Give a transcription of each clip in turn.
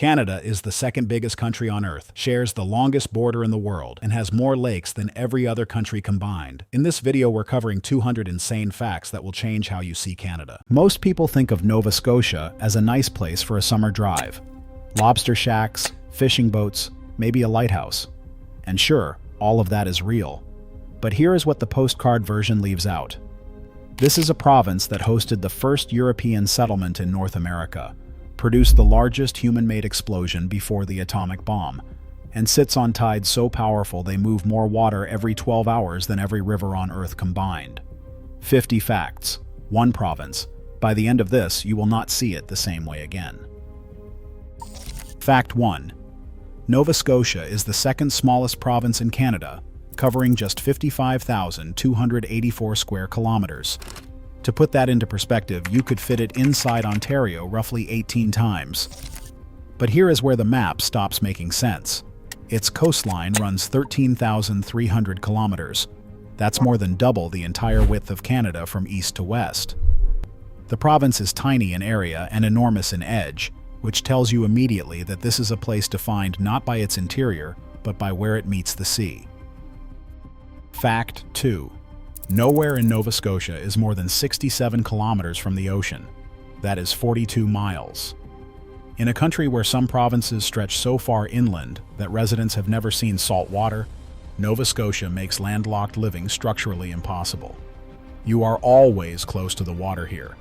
Canada is the second biggest country on Earth, shares the longest border in the world, and has more lakes than every other country combined. In this video, we're covering 200 insane facts that will change how you see Canada. Most people think of Nova Scotia as a nice place for a summer drive. Lobster shacks, fishing boats, maybe a lighthouse. And sure, all of that is real. But here is what the postcard version leaves out. This is a province that hosted the first European settlement in North America, produced the largest human-made explosion before the atomic bomb, and sits on tides so powerful they move more water every 12 hours than every river on Earth combined. 50 facts, one province. By the end of this, you will not see it the same way again. Fact 1. Nova Scotia is the second smallest province in Canada, covering just 55,284 square kilometers. To put that into perspective, you could fit it inside Ontario roughly 18 times. But here is where the map stops making sense. Its coastline runs 13,300 kilometers. That's more than double the entire width of Canada from east to west. The province is tiny in area and enormous in edge, which tells you immediately that this is a place defined not by its interior, but by where it meets the sea. Fact 2. Nowhere in Nova Scotia is more than 67 kilometers from the ocean. That is 42 miles. In a country where some provinces stretch so far inland that residents have never seen salt water, Nova Scotia makes landlocked living structurally impossible. You are always close to the water here,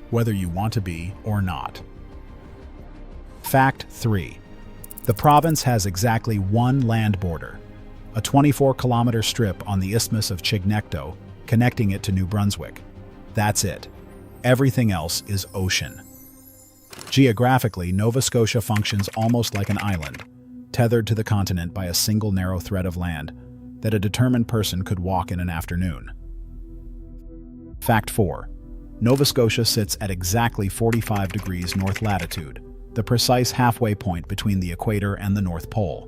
whether you want to be or not. Fact 3. The province has exactly one land border, a 24-kilometer strip on the Isthmus of Chignecto, connecting it to New Brunswick. That's it. Everything else is ocean. Geographically, Nova Scotia functions almost like an island, tethered to the continent by a single narrow thread of land that a determined person could walk in an afternoon. Fact 4. Nova Scotia sits at exactly 45 degrees north latitude, the precise halfway point between the equator and the North Pole.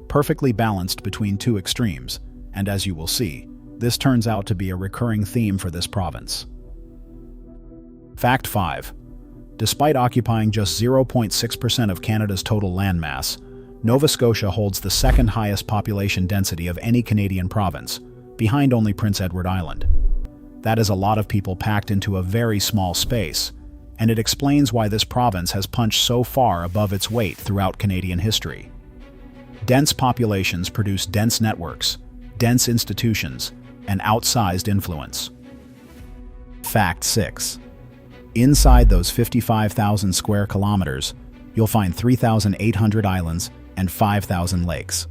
Perfectly balanced between two extremes, and as you will see, this turns out to be a recurring theme for this province. Fact 5. Despite occupying just 0.6% of Canada's total landmass, Nova Scotia holds the second highest population density of any Canadian province, behind only Prince Edward Island. That is a lot of people packed into a very small space, and it explains why this province has punched so far above its weight throughout Canadian history. Dense populations produce dense networks, dense institutions, and outsized influence. Fact 6. Inside those 55,000 square kilometers, you'll find 3,800 islands and 5,000 lakes.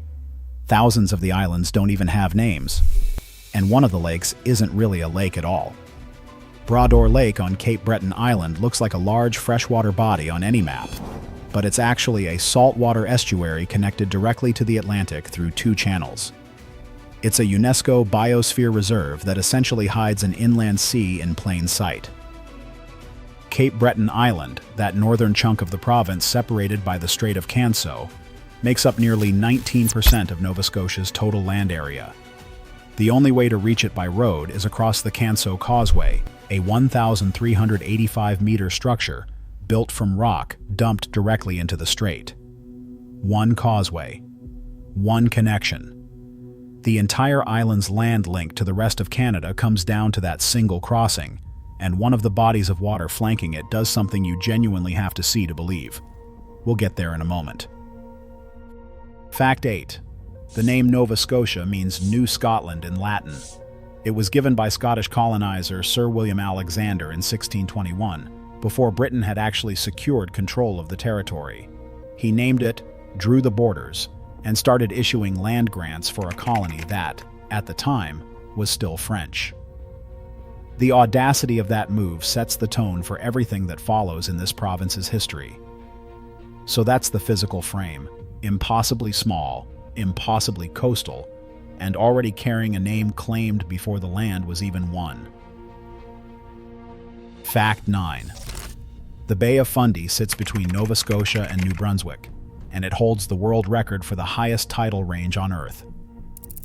Thousands of the islands don't even have names, and one of the lakes isn't really a lake at all. Bras-d'Or Lake on Cape Breton Island looks like a large freshwater body on any map, but it's actually a saltwater estuary connected directly to the Atlantic through two channels. It's a UNESCO Biosphere Reserve that essentially hides an inland sea in plain sight. Cape Breton Island, that northern chunk of the province separated by the Strait of Canso, makes up nearly 19% of Nova Scotia's total land area. The only way to reach it by road is across the Canso Causeway, a 1,385-meter structure built from rock dumped directly into the strait. One causeway. One connection. The entire island's land link to the rest of Canada comes down to that single crossing, and one of the bodies of water flanking it does something you genuinely have to see to believe. We'll get there in a moment. Fact 8. The name Nova Scotia means New Scotland in Latin. It was given by Scottish colonizer Sir William Alexander in 1621, before Britain had actually secured control of the territory. He named it, drew the borders, and started issuing land grants for a colony that, at the time, was still French. The audacity of that move sets the tone for everything that follows in this province's history. So that's the physical frame, impossibly small, impossibly coastal, and already carrying a name claimed before the land was even won. Fact 9. The Bay of Fundy sits between Nova Scotia and New Brunswick, and it holds the world record for the highest tidal range on Earth.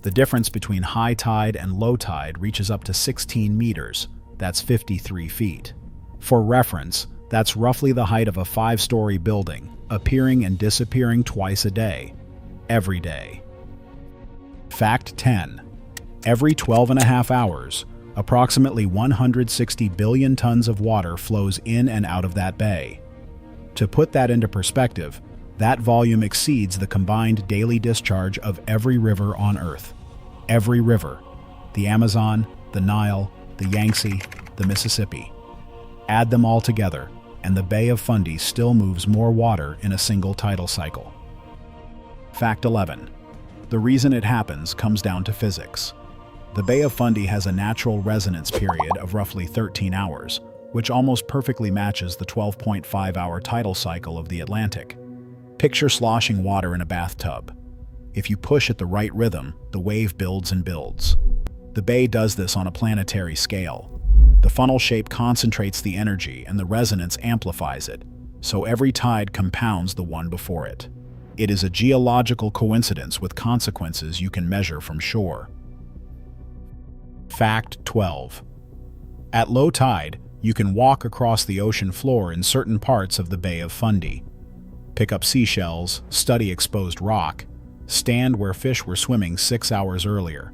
The difference between high tide and low tide reaches up to 16 meters, that's 53 feet. For reference, that's roughly the height of a 5-story building, appearing and disappearing twice a day, every day. Fact 10. Every 12.5 hours, approximately 160 billion tons of water flows in and out of that bay. To put that into perspective, that volume exceeds the combined daily discharge of every river on Earth. Every river. The Amazon, the Nile, the Yangtze, the Mississippi. Add them all together, and the Bay of Fundy still moves more water in a single tidal cycle. Fact 11. The reason it happens comes down to physics. The Bay of Fundy has a natural resonance period of roughly 13 hours, which almost perfectly matches the 12.5-hour tidal cycle of the Atlantic. Picture sloshing water in a bathtub. If you push at the right rhythm, the wave builds and builds. The bay does this on a planetary scale. The funnel shape concentrates the energy and the resonance amplifies it, so every tide compounds the one before it. It is a geological coincidence with consequences you can measure from shore. Fact 12. At low tide, you can walk across the ocean floor in certain parts of the Bay of Fundy. Pick up seashells, study exposed rock, stand where fish were swimming 6 hours earlier.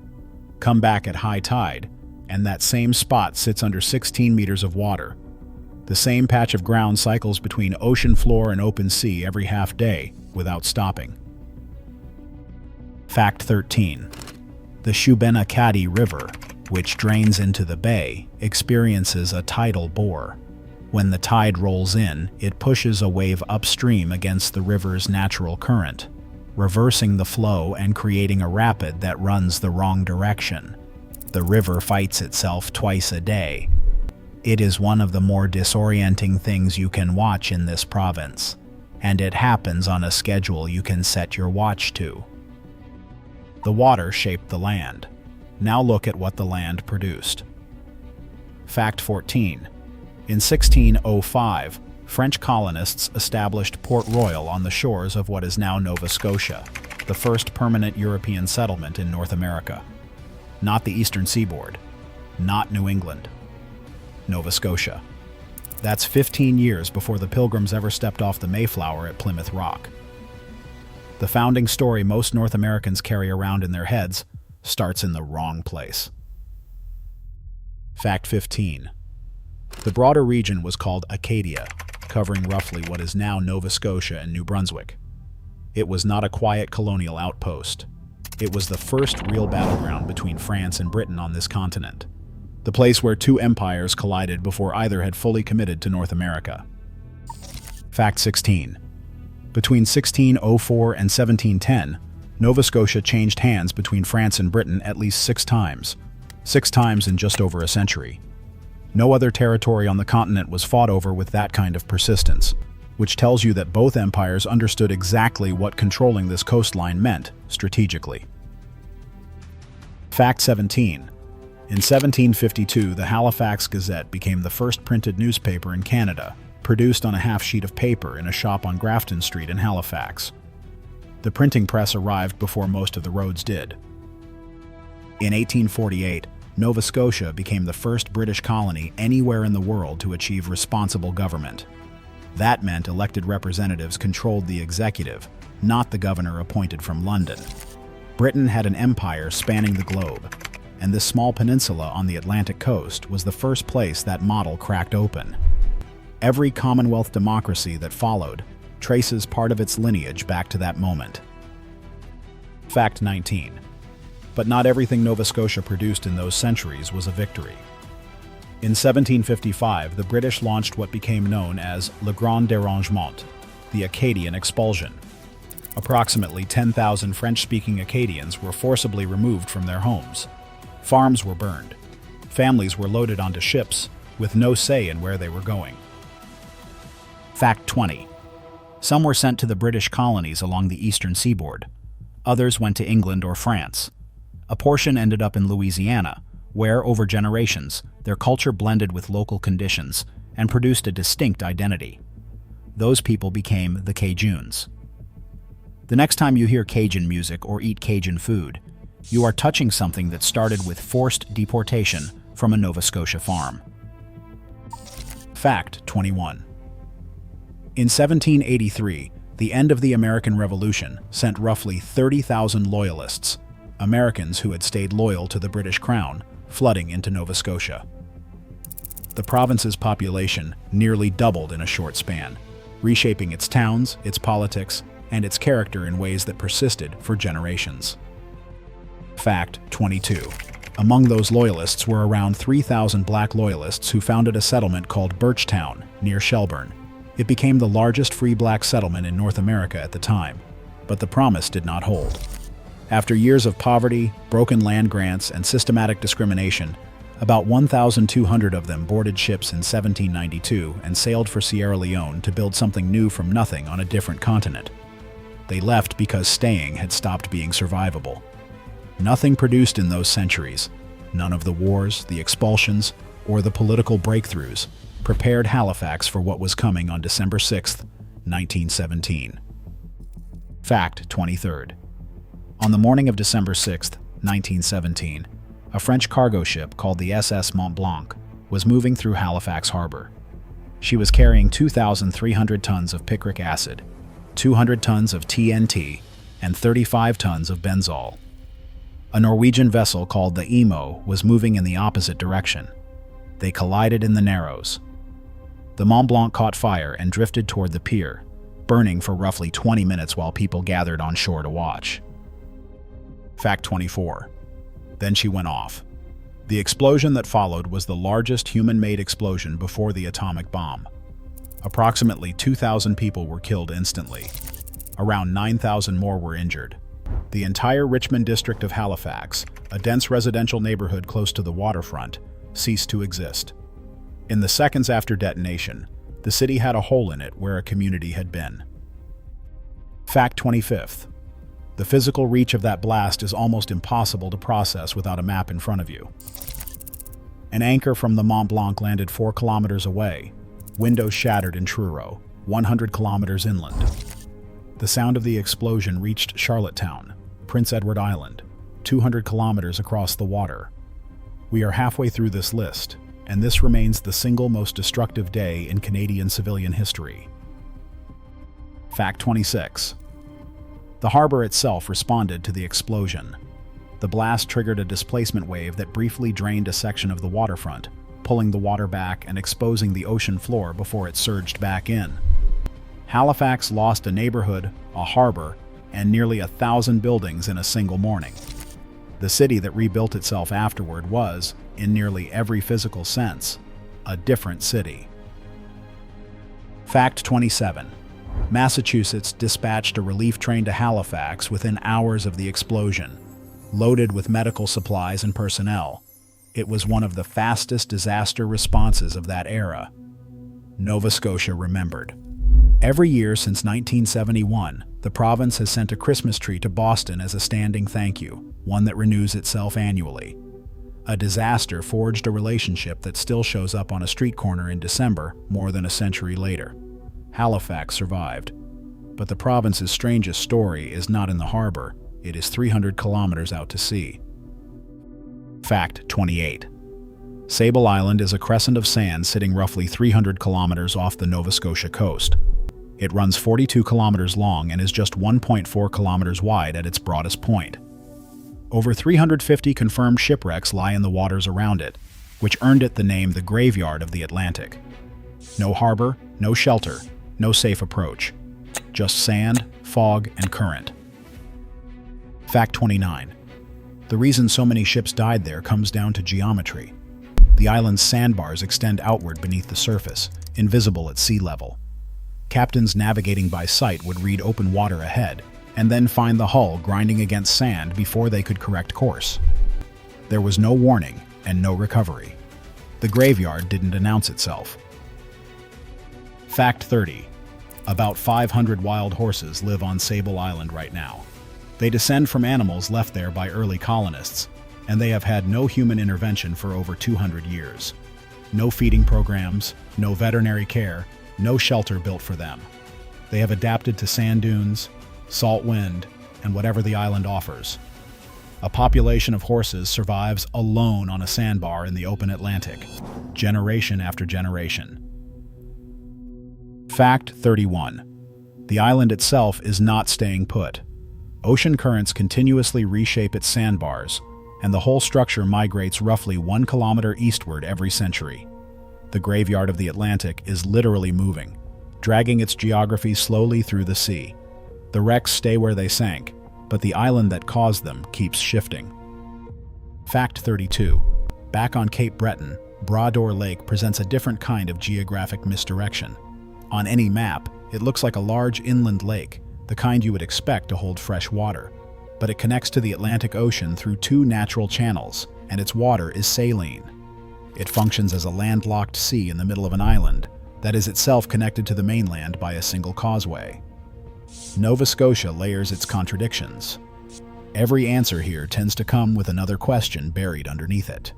Come back at high tide, and that same spot sits under 16 meters of water. The same patch of ground cycles between ocean floor and open sea every half day without stopping. Fact 13. The Shubenacadie River, which drains into the bay, experiences a tidal bore. When the tide rolls in, it pushes a wave upstream against the river's natural current, reversing the flow and creating a rapid that runs the wrong direction. The river fights itself twice a day. It is one of the more disorienting things you can watch in this province, and it happens on a schedule you can set your watch to. The water shaped the land. Now look at what the land produced. Fact 14. In 1605, French colonists established Port Royal on the shores of what is now Nova Scotia, the first permanent European settlement in North America. Not the eastern seaboard, not New England. Nova Scotia. That's 15 years before the Pilgrims ever stepped off the Mayflower at Plymouth Rock. The founding story most North Americans carry around in their heads starts in the wrong place. Fact 15. The broader region was called Acadia, covering roughly what is now Nova Scotia and New Brunswick. It was not a quiet colonial outpost. It was the first real battleground between France and Britain on this continent, the place where two empires collided before either had fully committed to North America. Fact 16. Between 1604 and 1710, Nova Scotia changed hands between France and Britain at least 6 times. 6 times in just over a century. No other territory on the continent was fought over with that kind of persistence, which tells you that both empires understood exactly what controlling this coastline meant strategically. Fact 17. In 1752, the Halifax Gazette became the first printed newspaper in Canada, produced on a half sheet of paper in a shop on Grafton Street in Halifax. The printing press arrived before most of the roads did. In 1848, Nova Scotia became the first British colony anywhere in the world to achieve responsible government. That meant elected representatives controlled the executive, not the governor appointed from London. Britain had an empire spanning the globe, and this small peninsula on the Atlantic coast was the first place that model cracked open. Every Commonwealth democracy that followed traces part of its lineage back to that moment. Fact 19. But not everything Nova Scotia produced in those centuries was a victory. In 1755, the British launched what became known as Le Grand Dérangement, the Acadian expulsion. Approximately 10,000 French-speaking Acadians were forcibly removed from their homes. Farms were burned. Families were loaded onto ships, with no say in where they were going. Fact 20. Some were sent to the British colonies along the eastern seaboard. Others went to England or France. A portion ended up in Louisiana, where, over generations, their culture blended with local conditions and produced a distinct identity. Those people became the Cajuns. The next time you hear Cajun music or eat Cajun food, you are touching something that started with forced deportation from a Nova Scotia farm. Fact 21. In 1783, The end of the American Revolution sent roughly 30,000 loyalists, Americans who had stayed loyal to the British Crown, flooding into Nova Scotia. The province's population nearly doubled in a short span, reshaping its towns, its politics, and its character in ways that persisted for generations. Fact 22. Among those loyalists were around 3,000 black loyalists who founded a settlement called Birchtown, near Shelburne. It became the largest free black settlement in North America at the time, but the promise did not hold. After years of poverty, broken land grants, and systematic discrimination, about 1,200 of them boarded ships in 1792 and sailed for Sierra Leone to build something new from nothing on a different continent. They left because staying had stopped being survivable. Nothing produced in those centuries, none of the wars, the expulsions, or the political breakthroughs, prepared Halifax for what was coming on December 6, 1917. Fact 23rd. On the morning of December 6, 1917, a French cargo ship called the SS Mont Blanc was moving through Halifax Harbor. She was carrying 2,300 tons of picric acid, 200 tons of TNT, and 35 tons of benzol. A Norwegian vessel called the Emo was moving in the opposite direction. They collided in the Narrows. The Mont Blanc caught fire and drifted toward the pier, burning for roughly 20 minutes while people gathered on shore to watch. Fact 24. Then she went off. The explosion that followed was the largest human-made explosion before the atomic bomb. Approximately 2,000 people were killed instantly. Around 9,000 more were injured. The entire Richmond district of Halifax, a dense residential neighborhood close to the waterfront, ceased to exist. In the seconds after detonation, the city had a hole in it where a community had been. Fact 25th. The physical reach of that blast is almost impossible to process without a map in front of you. An anchor from the Mont Blanc landed 4 kilometers away, windows shattered in Truro, 100 kilometers inland. The sound of the explosion reached Charlottetown, Prince Edward Island, 200 kilometers across the water. We are halfway through this list, and this remains the single most destructive day in Canadian civilian history. Fact 26. The harbor itself responded to the explosion. The blast triggered a displacement wave that briefly drained a section of the waterfront, pulling the water back and exposing the ocean floor before it surged back in. Halifax lost a neighborhood, a harbor, and nearly 1,000 buildings in a single morning. The city that rebuilt itself afterward was, in nearly every physical sense, a different city. Fact 27. Massachusetts dispatched a relief train to Halifax within hours of the explosion, loaded with medical supplies and personnel. It was one of the fastest disaster responses of that era. Nova Scotia remembered. Every year since 1971, the province has sent a Christmas tree to Boston as a standing thank you, one that renews itself annually. A disaster forged a relationship that still shows up on a street corner in December, more than a century later. Halifax survived. But the province's strangest story is not in the harbor, it is 300 kilometers out to sea. Fact 28. Sable Island is a crescent of sand sitting roughly 300 kilometers off the Nova Scotia coast. It runs 42 kilometers long and is just 1.4 kilometers wide at its broadest point. Over 350 confirmed shipwrecks lie in the waters around it, which earned it the name the Graveyard of the Atlantic. No harbor, no shelter, no safe approach. Just sand, fog, and current. Fact 29. The reason so many ships died there comes down to geometry. The island's sandbars extend outward beneath the surface, invisible at sea level. Captains navigating by sight would read open water ahead, and then find the hull grinding against sand before they could correct course. There was no warning and no recovery. The graveyard didn't announce itself. Fact 30. About 500 wild horses live on Sable Island right now. They descend from animals left there by early colonists, and they have had no human intervention for over 200 years. No feeding programs, no veterinary care, no shelter built for them. They have adapted to sand dunes, salt wind, and whatever the island offers. A population of horses survives alone on a sandbar in the open Atlantic, generation after generation. Fact 31. The island itself is not staying put. Ocean currents continuously reshape its sandbars, and the whole structure migrates roughly 1 kilometer eastward every century. The graveyard of the Atlantic is literally moving, dragging its geography slowly through the sea. The wrecks stay where they sank, but the island that caused them keeps shifting. Fact 32. Back on Cape Breton, Bras-d'Or Lake presents a different kind of geographic misdirection. On any map, it looks like a large inland lake, the kind you would expect to hold fresh water. But it connects to the Atlantic Ocean through 2 natural channels, and its water is saline. It functions as a landlocked sea in the middle of an island that is itself connected to the mainland by a single causeway. Nova Scotia layers its contradictions. Every answer here tends to come with another question buried underneath it.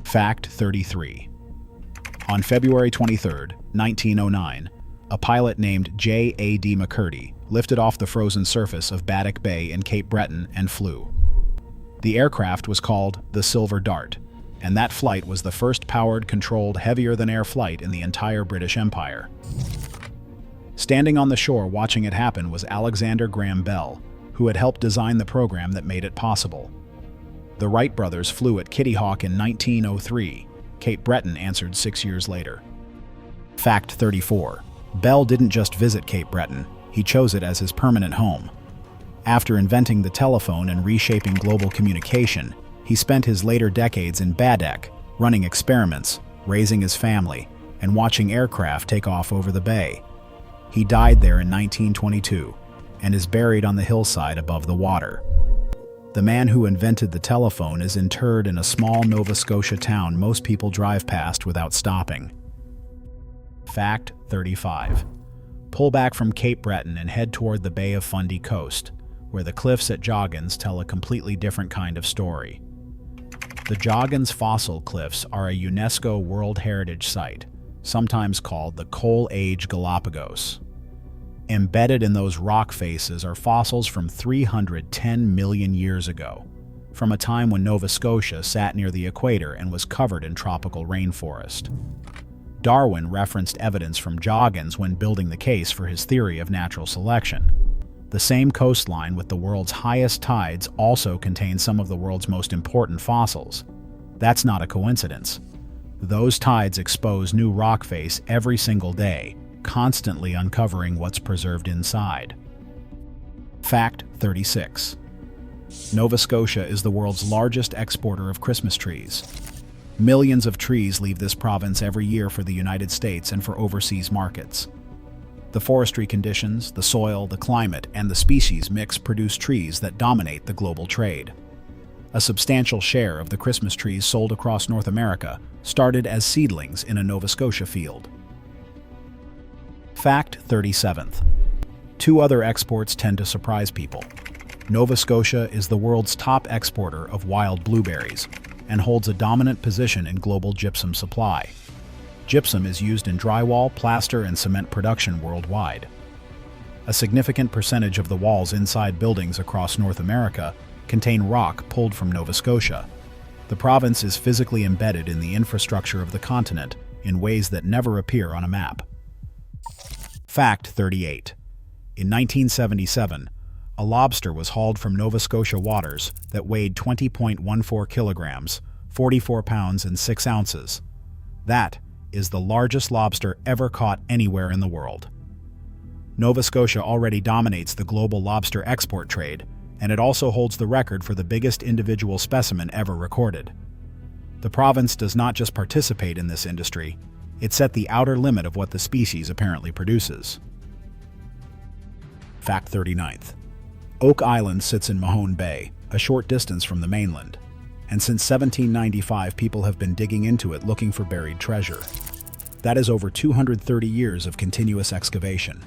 Fact 33. On February 23, 1909, a pilot named J.A.D. McCurdy lifted off the frozen surface of Baddeck Bay in Cape Breton and flew. The aircraft was called the Silver Dart, and that flight was the first powered, controlled, heavier-than-air flight in the entire British Empire. Standing on the shore watching it happen was Alexander Graham Bell, who had helped design the program that made it possible. The Wright brothers flew at Kitty Hawk in 1903. Cape Breton answered 6 years later. Fact 34. Bell didn't just visit Cape Breton, he chose it as his permanent home. After inventing the telephone and reshaping global communication, he spent his later decades in Baddeck, running experiments, raising his family, and watching aircraft take off over the bay. He died there in 1922 and is buried on the hillside above the water. The man who invented the telephone is interred in a small Nova Scotia town most people drive past without stopping. Fact 35. Pull back from Cape Breton and head toward the Bay of Fundy coast, where the cliffs at Joggins tell a completely different kind of story. The Joggins Fossil Cliffs are a UNESCO World Heritage Site, sometimes called the Coal Age Galapagos. Embedded in those rock faces are fossils from 310 million years ago, from a time when Nova Scotia sat near the equator and was covered in tropical rainforest. Darwin referenced evidence from Joggins when building the case for his theory of natural selection. The same coastline with the world's highest tides also contains some of the world's most important fossils. That's not a coincidence. Those tides expose new rock face every single day, constantly uncovering what's preserved inside. Fact 36. Nova Scotia is the world's largest exporter of Christmas trees. Millions of trees leave this province every year for the United States and for overseas markets. The forestry conditions, the soil, the climate, and the species mix produce trees that dominate the global trade. A substantial share of the Christmas trees sold across North America started as seedlings in a Nova Scotia field. Fact 37th. 2 other exports tend to surprise people. Nova Scotia is the world's top exporter of wild blueberries and holds a dominant position in global gypsum supply. Gypsum is used in drywall, plaster, and cement production worldwide. A significant percentage of the walls inside buildings across North America contain rock pulled from Nova Scotia. The province is physically embedded in the infrastructure of the continent in ways that never appear on a map. Fact 38. In 1977, a lobster was hauled from Nova Scotia waters that weighed 20.14 kilograms, 44 pounds and 6 ounces. That is the largest lobster ever caught anywhere in the world. Nova Scotia already dominates the global lobster export trade, and it also holds the record for the biggest individual specimen ever recorded. The province does not just participate in this industry, it set the outer limit of what the species apparently produces. Fact 39th. Oak Island sits in Mahone Bay, a short distance from the mainland, and since 1795 people have been digging into it looking for buried treasure. That is over 230 years of continuous excavation,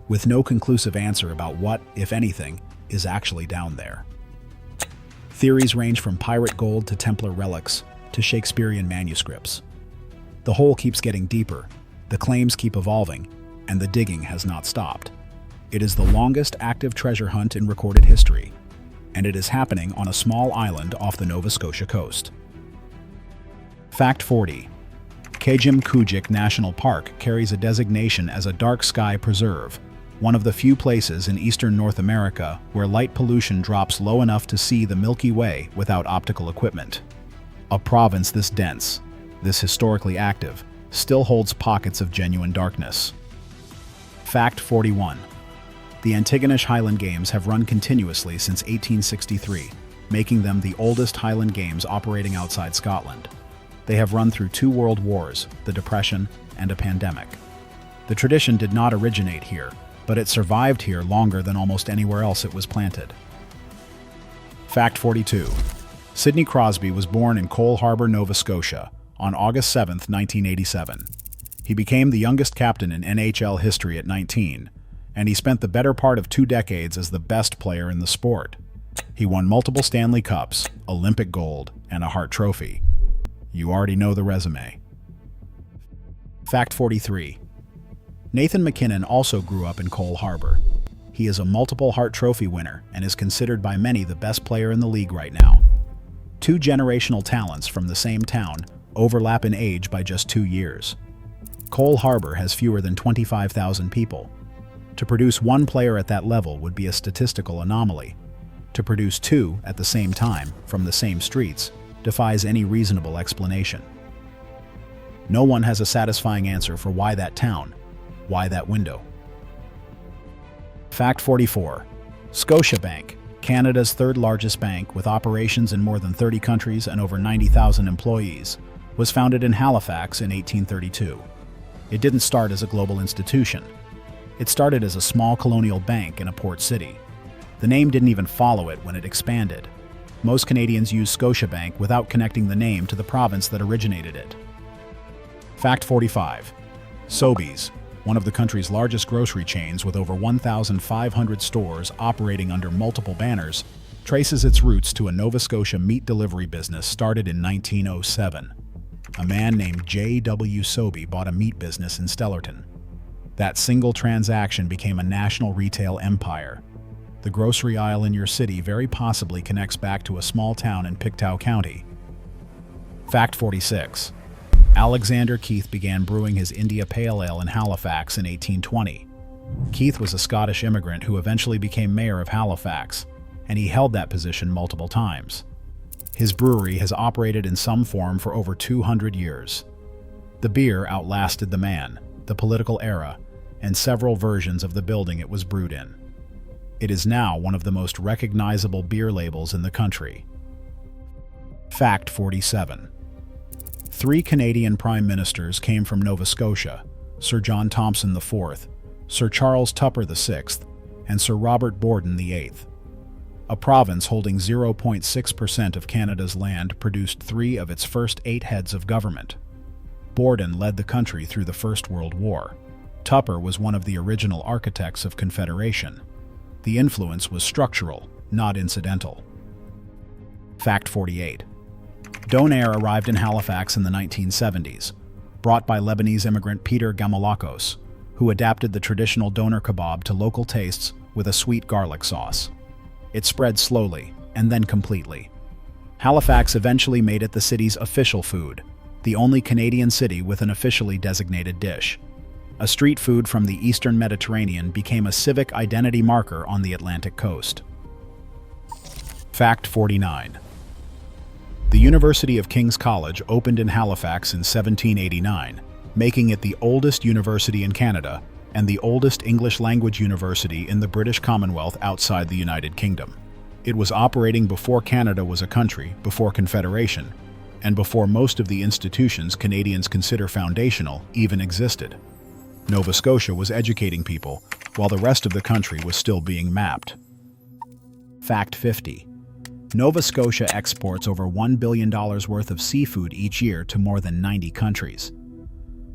with no conclusive answer about what, if anything, is actually down there. Theories range from pirate gold to Templar relics to Shakespearean manuscripts. The hole keeps getting deeper, the claims keep evolving, and the digging has not stopped. It is the longest active treasure hunt in recorded history, and it is happening on a small island off the Nova Scotia coast. Fact 40. Kejimkujik National Park carries a designation as a dark sky preserve, one of the few places in eastern North America where light pollution drops low enough to see the Milky Way without optical equipment. A province this dense, this historically active, still holds pockets of genuine darkness. Fact 41. The Antigonish Highland Games have run continuously since 1863, making them the oldest Highland Games operating outside Scotland. They have run through 2 world wars, the Depression, and a pandemic. The tradition did not originate here, but it survived here longer than almost anywhere else it was planted. Fact 42. Sidney Crosby was born in Cole Harbour, Nova Scotia, on August 7, 1987. He became the youngest captain in NHL history at 19, and he spent the better part of 2 decades as the best player in the sport. He won multiple Stanley Cups, Olympic gold, and a Hart Trophy. You already know the resume. Fact 43. Nathan MacKinnon also grew up in Cole Harbour. He is a multiple Hart Trophy winner and is considered by many the best player in the league right now. 2 generational talents from the same town overlap in age by just 2 years. Cole Harbour has fewer than 25,000 people. To produce 1 player at that level would be a statistical anomaly. To produce 2 at the same time, from the same streets, defies any reasonable explanation. No one has a satisfying answer for why that town, why that window. Fact 44. Scotiabank, Canada's 3rd largest bank with operations in more than 30 countries and over 90,000 employees, was founded in Halifax in 1832. It didn't start as a global institution. It started as a small colonial bank in a port city. The name didn't even follow it when it expanded. Most Canadians use Scotiabank without connecting the name to the province that originated it. Fact 45. Sobeys, one of the country's largest grocery chains with over 1,500 stores operating under multiple banners, traces its roots to a Nova Scotia meat delivery business started in 1907. A man named J.W. Sobey bought a meat business in Stellarton. That single transaction became a national retail empire. The grocery aisle in your city very possibly connects back to a small town in Pictou County. Fact 46. Alexander Keith began brewing his India Pale Ale in Halifax in 1820. Keith was a Scottish immigrant who eventually became mayor of Halifax, and he held that position multiple times. His brewery has operated in some form for over 200 years. The beer outlasted the man, the political era, and several versions of the building it was brewed in. It is now one of the most recognizable beer labels in the country. Fact 47. 3 Canadian Prime Ministers came from Nova Scotia: Sir John Thompson IV, Sir Charles Tupper VI, and Sir Robert Borden VIII. A province holding 0.6% of Canada's land produced 3 of its first 8 heads of government. Borden led the country through the First World War. Tupper was one of the original architects of Confederation. The influence was structural, not incidental. Fact 48. Donair arrived in Halifax in the 1970s, brought by Lebanese immigrant Peter Gamalakos, who adapted the traditional doner kebab to local tastes with a sweet garlic sauce. It spread slowly, and then completely. Halifax eventually made it the city's official food, the only Canadian city with an officially designated dish. A street food from the Eastern Mediterranean became a civic identity marker on the Atlantic coast. Fact 49. The University of King's College opened in Halifax in 1789, making it the oldest university in Canada and the oldest English-language university in the British Commonwealth outside the United Kingdom. It was operating before Canada was a country, before Confederation, and before most of the institutions Canadians consider foundational even existed. Nova Scotia was educating people, while the rest of the country was still being mapped. Fact 50. Nova Scotia exports over $1 billion worth of seafood each year to more than 90 countries.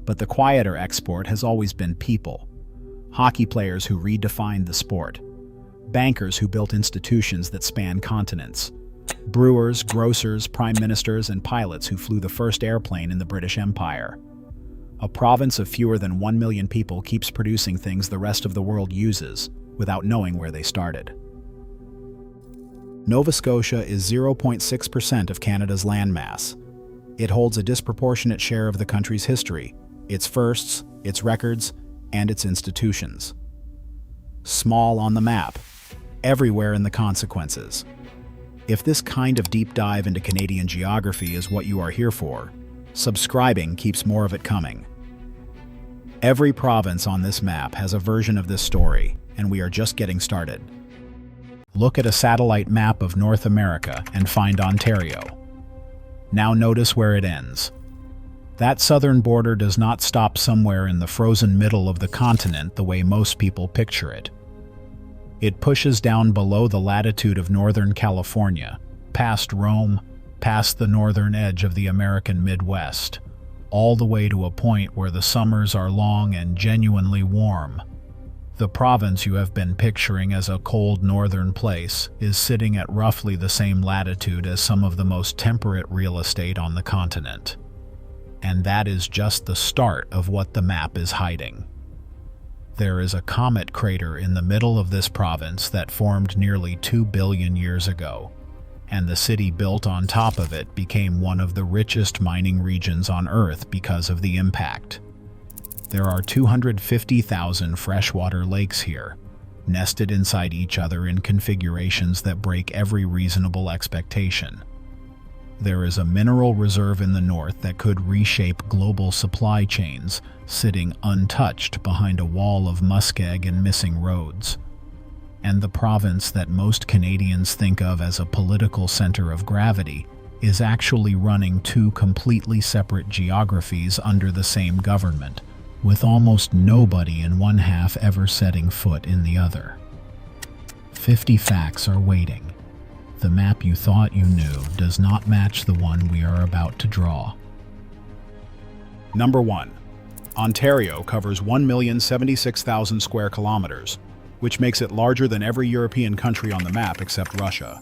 But the quieter export has always been people. Hockey players who redefined the sport. Bankers who built institutions that span continents. Brewers, grocers, prime ministers, and pilots who flew the first airplane in the British Empire. A province of fewer than 1 million people keeps producing things the rest of the world uses, without knowing where they started. Nova Scotia is 0.6% of Canada's landmass. It holds a disproportionate share of the country's history, its firsts, its records, and its institutions. small on the map, everywhere in the consequences. If this kind of deep dive into Canadian geography is what you are here for, subscribing keeps more of it coming. Every province on this map has a version of this story, and we are just getting started. Look at a satellite map of North America and find Ontario. Now notice where it ends. That southern border does not stop somewhere in the frozen middle of the continent the way most people picture it. It pushes down below the latitude of Northern California, past Rome, past the northern edge of the American Midwest, all the way to a point where the summers are long and genuinely warm. The province you have been picturing as a cold northern place is sitting at roughly the same latitude as some of the most temperate real estate on the continent. And that is just the start of what the map is hiding. There is a comet crater in the middle of this province that formed nearly 2 billion years ago, and the city built on top of it became one of the richest mining regions on Earth because of the impact. There are 250,000 freshwater lakes here, nested inside each other in configurations that break every reasonable expectation. There is a mineral reserve in the north that could reshape global supply chains, sitting untouched behind a wall of muskeg and missing roads. And the province that most Canadians think of as a political center of gravity is actually running two completely separate geographies under the same government, with almost nobody in one half ever setting foot in the other. 50 facts are waiting. The map you thought you knew does not match the one we are about to draw. Number 1. Ontario covers 1,076,000 square kilometers, which makes it larger than every European country on the map except Russia.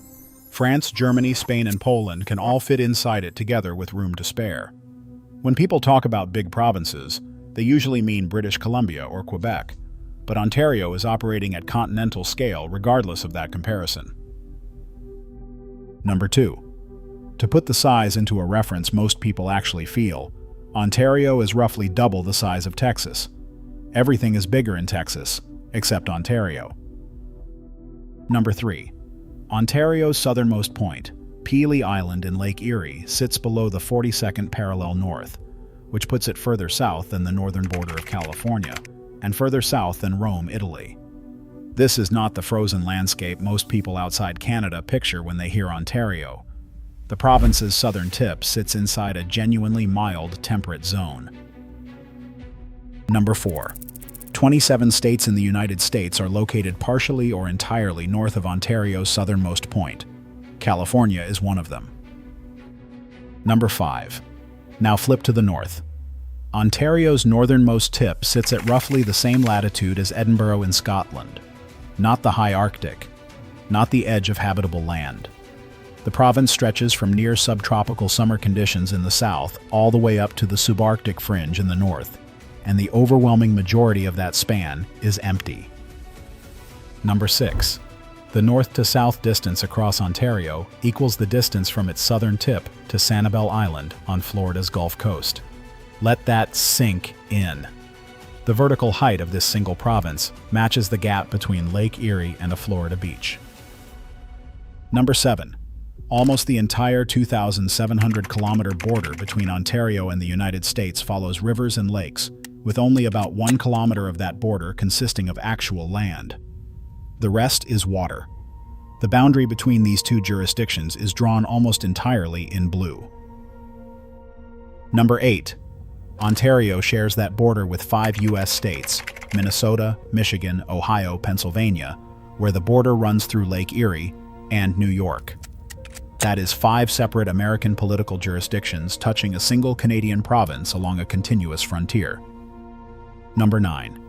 France, Germany, Spain, and Poland can all fit inside it together with room to spare. When people talk about big provinces, they usually mean British Columbia or Quebec, but Ontario is operating at continental scale regardless of that comparison. Number 2. To put the size into a reference most people actually feel, Ontario is roughly double the size of Texas. Everything is bigger in Texas, except Ontario. Number 3. Ontario's southernmost point, Pelee Island in Lake Erie, sits below the 42nd parallel north, which puts it further south than the northern border of California, and further south than Rome, Italy. This is not the frozen landscape most people outside Canada picture when they hear Ontario. The province's southern tip sits inside a genuinely mild, temperate zone. Number 4. 27 states in the United States are located partially or entirely north of Ontario's southernmost point. California is one of them. Number 5. Now flip to the north. Ontario's northernmost tip sits at roughly the same latitude as Edinburgh in Scotland. Not the high Arctic, not the edge of habitable land. The province stretches from near subtropical summer conditions in the south all the way up to the subarctic fringe in the north, and the overwhelming majority of that span is empty. Number 6. The north to south distance across Ontario equals the distance from its southern tip to Sanibel Island on Florida's Gulf Coast. Let that sink in. The vertical height of this single province matches the gap between Lake Erie and a Florida beach. Number 7. Almost the entire 2,700-kilometer border between Ontario and the United States follows rivers and lakes, with only about 1 kilometer of that border consisting of actual land. The rest is water. The boundary between these two jurisdictions is drawn almost entirely in blue. Number 8. Ontario shares that border with 5 U.S. states, Minnesota, Michigan, Ohio, Pennsylvania, where the border runs through Lake Erie, and New York. That is 5 separate American political jurisdictions touching a single Canadian province along a continuous frontier. Number 9.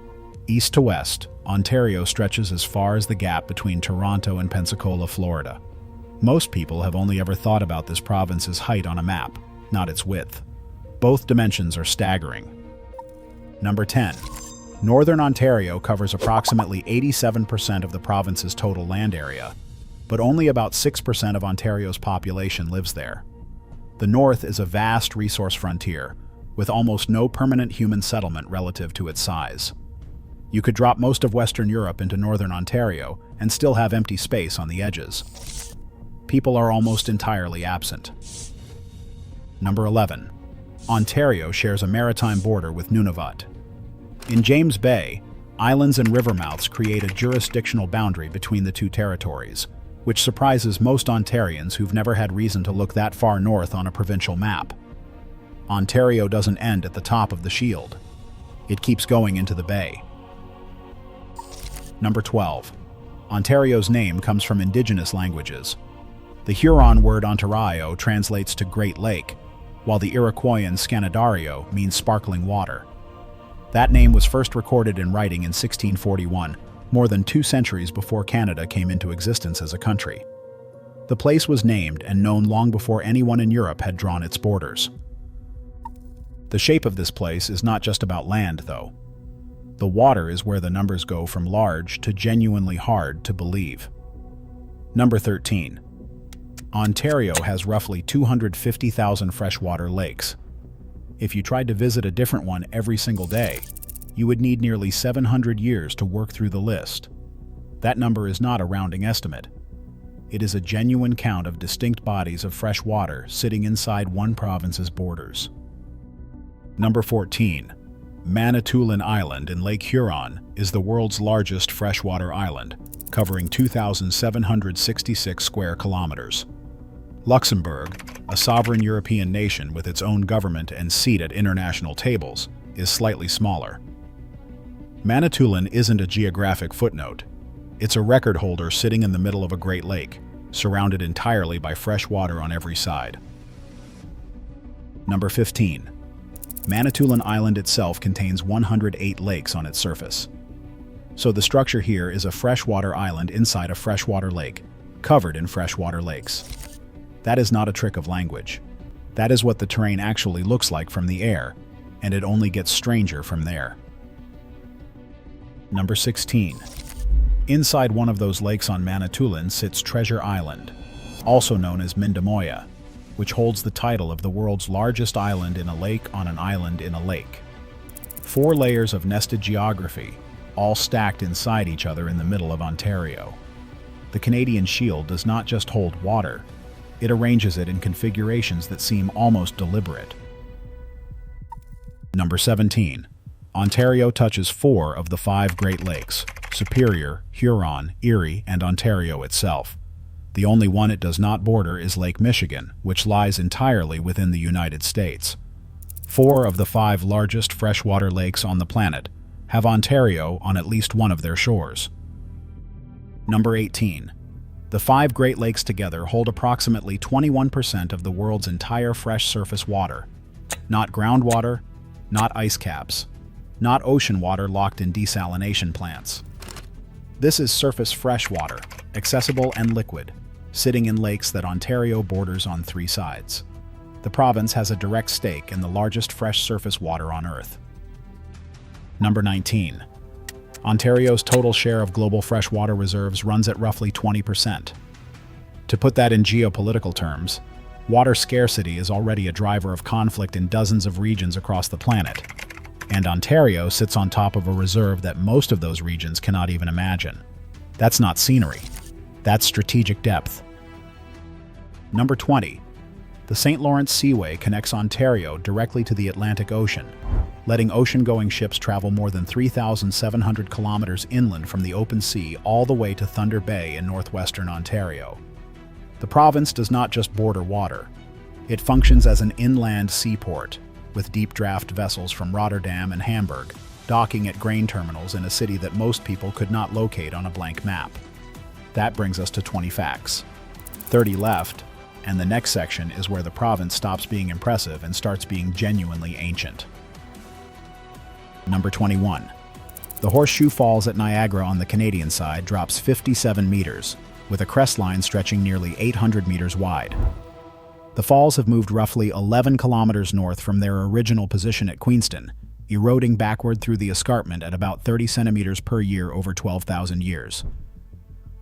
East to west, Ontario stretches as far as the gap between Toronto and Pensacola, Florida. Most people have only ever thought about this province's height on a map, not its width. Both dimensions are staggering. Number 10. Northern Ontario covers approximately 87% of the province's total land area, but only about 6% of Ontario's population lives there. The north is a vast resource frontier, with almost no permanent human settlement relative to its size. You could drop most of Western Europe into northern Ontario and still have empty space on the edges. People are almost entirely absent. Number 11. Ontario shares a maritime border with Nunavut. In James Bay, islands and river mouths create a jurisdictional boundary between the two territories, which surprises most Ontarians who've never had reason to look that far north on a provincial map. Ontario doesn't end at the top of the shield. It keeps going into the bay. Number 12. Ontario's name comes from Indigenous languages. The Huron word Ontario translates to Great Lake, while the Iroquoian Scanadario means sparkling water. That name was first recorded in writing in 1641, more than 2 centuries before Canada came into existence as a country. The place was named and known long before anyone in Europe had drawn its borders. The shape of this place is not just about land, though. The water is where the numbers go from large to genuinely hard to believe. Number 13. Ontario has roughly 250,000 freshwater lakes. If you tried to visit a different one every single day, you would need nearly 700 years to work through the list. That number is not a rounding estimate. It is a genuine count of distinct bodies of fresh water sitting inside one province's borders. Number 14. Manitoulin Island in Lake Huron is the world's largest freshwater island, covering 2,766 square kilometers. Luxembourg, a sovereign European nation with its own government and seat at international tables, is slightly smaller. Manitoulin isn't a geographic footnote. It's a record holder sitting in the middle of a Great Lake, surrounded entirely by fresh water on every side. Number 15. Manitoulin Island itself contains 108 lakes on its surface. So the structure here is a freshwater island inside a freshwater lake, covered in freshwater lakes. That is not a trick of language. That is what the terrain actually looks like from the air, and it only gets stranger from there. Number 16. Inside one of those lakes on Manitoulin sits Treasure Island, also known as Mindamoya, which holds the title of the world's largest island in a lake on an island in a lake. 4 layers of nested geography, all stacked inside each other in the middle of Ontario. The Canadian Shield does not just hold water, it arranges it in configurations that seem almost deliberate. Number 17. Ontario touches 4 of the 5 Great Lakes: Superior, Huron, Erie, and Ontario itself. The only one it does not border is Lake Michigan, which lies entirely within the United States. 4 of the 5 largest freshwater lakes on the planet have Ontario on at least one of their shores. Number 18. The 5 Great Lakes together hold approximately 21% of the world's entire fresh surface water. Not groundwater, not ice caps, not ocean water locked in desalination plants. This is surface fresh water, accessible and liquid, sitting in lakes that Ontario borders on 3 sides. The province has a direct stake in the largest fresh surface water on Earth. Number 19. Ontario's total share of global freshwater reserves runs at roughly 20%. To put that in geopolitical terms, water scarcity is already a driver of conflict in dozens of regions across the planet, and Ontario sits on top of a reserve that most of those regions cannot even imagine. That's not scenery. That's strategic depth. Number 20. The St. Lawrence Seaway connects Ontario directly to the Atlantic Ocean, letting ocean-going ships travel more than 3,700 kilometers inland from the open sea all the way to Thunder Bay in northwestern Ontario. The province does not just border water. It functions as an inland seaport, with deep draft vessels from Rotterdam and Hamburg docking at grain terminals in a city that most people could not locate on a blank map. That brings us to 20 facts. 30 left, and the next section is where the province stops being impressive and starts being genuinely ancient. Number 21. The Horseshoe Falls at Niagara on the Canadian side drops 57 meters, with a crestline stretching nearly 800 meters wide. The falls have moved roughly 11 kilometers north from their original position at Queenston, eroding backward through the escarpment at about 30 centimeters per year over 12,000 years.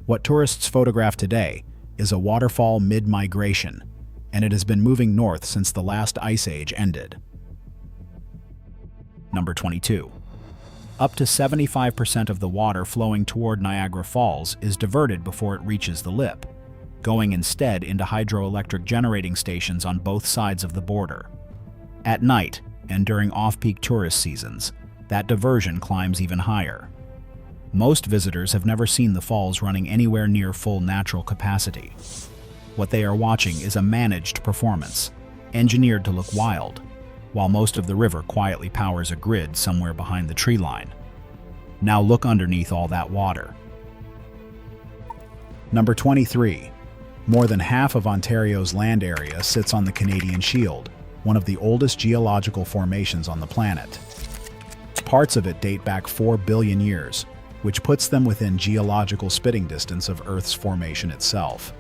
What tourists photograph today is a waterfall mid-migration, and it has been moving north since the last ice age ended. Number 22. Up to 75% of the water flowing toward Niagara Falls is diverted before it reaches the lip, going instead into hydroelectric generating stations on both sides of the border. At night, and during off-peak tourist seasons, that diversion climbs even higher. Most visitors have never seen the falls running anywhere near full natural capacity. What they are watching is a managed performance, engineered to look wild, while most of the river quietly powers a grid somewhere behind the tree line. Now look underneath all that water. Number 23. More than half of Ontario's land area sits on the Canadian Shield, one of the oldest geological formations on the planet. Parts of it date back 4 billion years, which puts them within geological spitting distance of Earth's formation itself.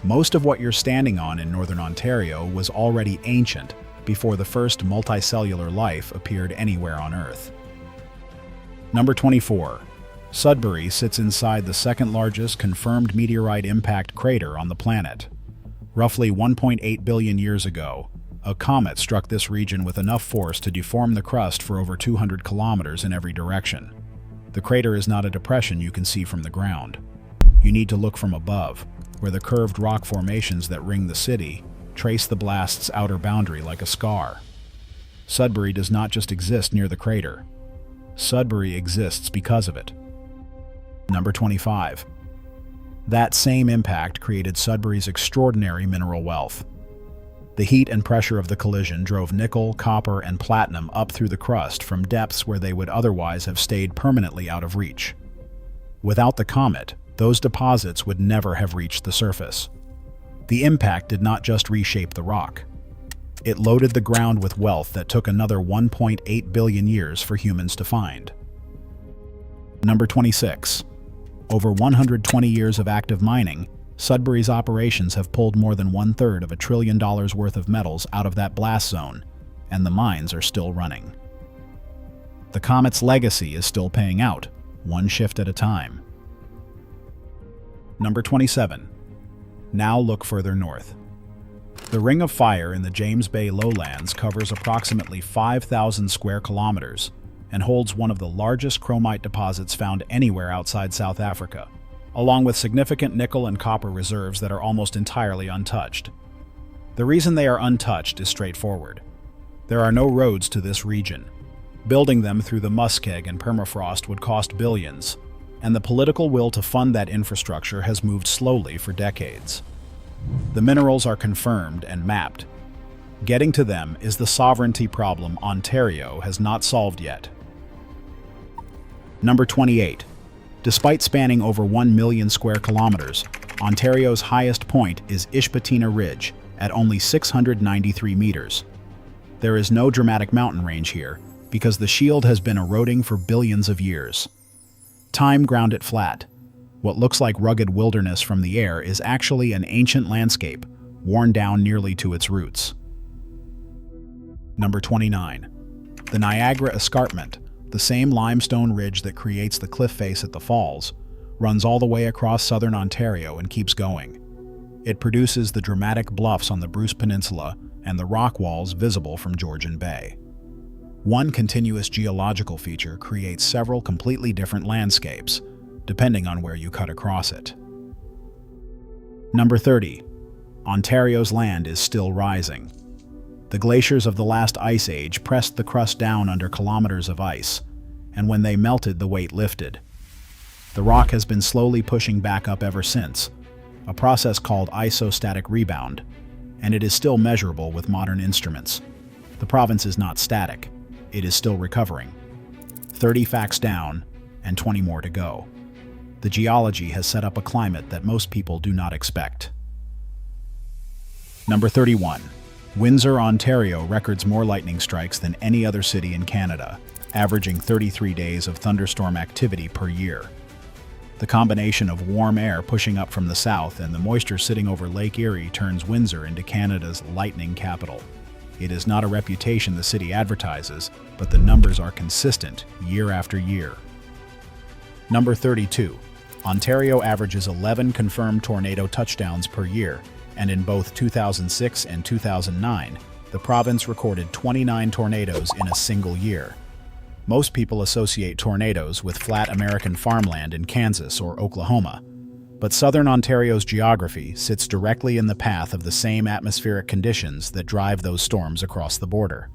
Most of what you're standing on in northern Ontario was already ancient before the first multicellular life appeared anywhere on Earth. Number 24. Sudbury sits inside the second largest confirmed meteorite impact crater on the planet. Roughly 1.8 billion years ago, a comet struck this region with enough force to deform the crust for over 200 kilometers in every direction. The crater is not a depression you can see from the ground. You need to look from above, where the curved rock formations that ring the city trace the blast's outer boundary like a scar. Sudbury does not just exist near the crater. Sudbury exists because of it. Number 25. That same impact created Sudbury's extraordinary mineral wealth. The heat and pressure of the collision drove nickel, copper, and platinum up through the crust from depths where they would otherwise have stayed permanently out of reach. Without the comet, those deposits would never have reached the surface. The impact did not just reshape the rock. It loaded the ground with wealth that took another 1.8 billion years for humans to find. Number 26. Over 120 years of active mining, Sudbury's operations have pulled more than 1/3 of $1 trillion worth of metals out of that blast zone, and the mines are still running. The comet's legacy is still paying out, one shift at a time. Number 27. Now look further north. The Ring of Fire in the James Bay lowlands covers approximately 5,000 square kilometers and holds one of the largest chromite deposits found anywhere outside South Africa, along with significant nickel and copper reserves that are almost entirely untouched. The reason they are untouched is straightforward. There are no roads to this region. Building them through the muskeg and permafrost would cost billions, and the political will to fund that infrastructure has moved slowly for decades. The minerals are confirmed and mapped. Getting to them is the sovereignty problem Ontario has not solved yet. Number 28. Despite spanning over 1 million square kilometers, Ontario's highest point is Ishpatina Ridge at only 693 meters. There is no dramatic mountain range here because the shield has been eroding for billions of years. Time ground it flat. What looks like rugged wilderness from the air is actually an ancient landscape, worn down nearly to its roots. Number 29. The Niagara Escarpment, the same limestone ridge that creates the cliff face at the falls, runs all the way across southern Ontario and keeps going. It produces the dramatic bluffs on the Bruce Peninsula and the rock walls visible from Georgian Bay. One continuous geological feature creates several completely different landscapes, depending on where you cut across it. Number 30. Ontario's land is still rising. The glaciers of the last ice age pressed the crust down under kilometers of ice, and when they melted, the weight lifted. The rock has been slowly pushing back up ever since, a process called isostatic rebound, and it is still measurable with modern instruments. The province is not static. It is still recovering. 30 facts down, and 20 more to go. The geology has set up a climate that most people do not expect. Number 31. Windsor, Ontario records more lightning strikes than any other city in Canada, averaging 33 days of thunderstorm activity per year. The combination of warm air pushing up from the south and the moisture sitting over Lake Erie turns Windsor into Canada's lightning capital. It is not a reputation the city advertises, but the numbers are consistent year after year. Number 32. Ontario averages 11 confirmed tornado touchdowns per year, and in both 2006 and 2009, the province recorded 29 tornadoes in a single year. Most people associate tornadoes with flat American farmland in Kansas or Oklahoma, but southern Ontario's geography sits directly in the path of the same atmospheric conditions that drive those storms across the border.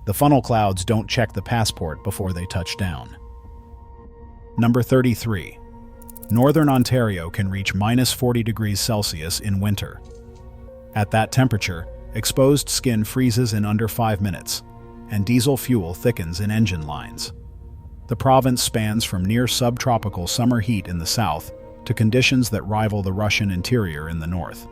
The funnel clouds don't check the passport before they touch down. Number 33. Northern Ontario can reach -40 degrees Celsius in winter. At that temperature, exposed skin freezes in under 5 minutes, and diesel fuel thickens in engine lines. The province spans from near subtropical summer heat in the south to conditions that rival the Russian interior in the north.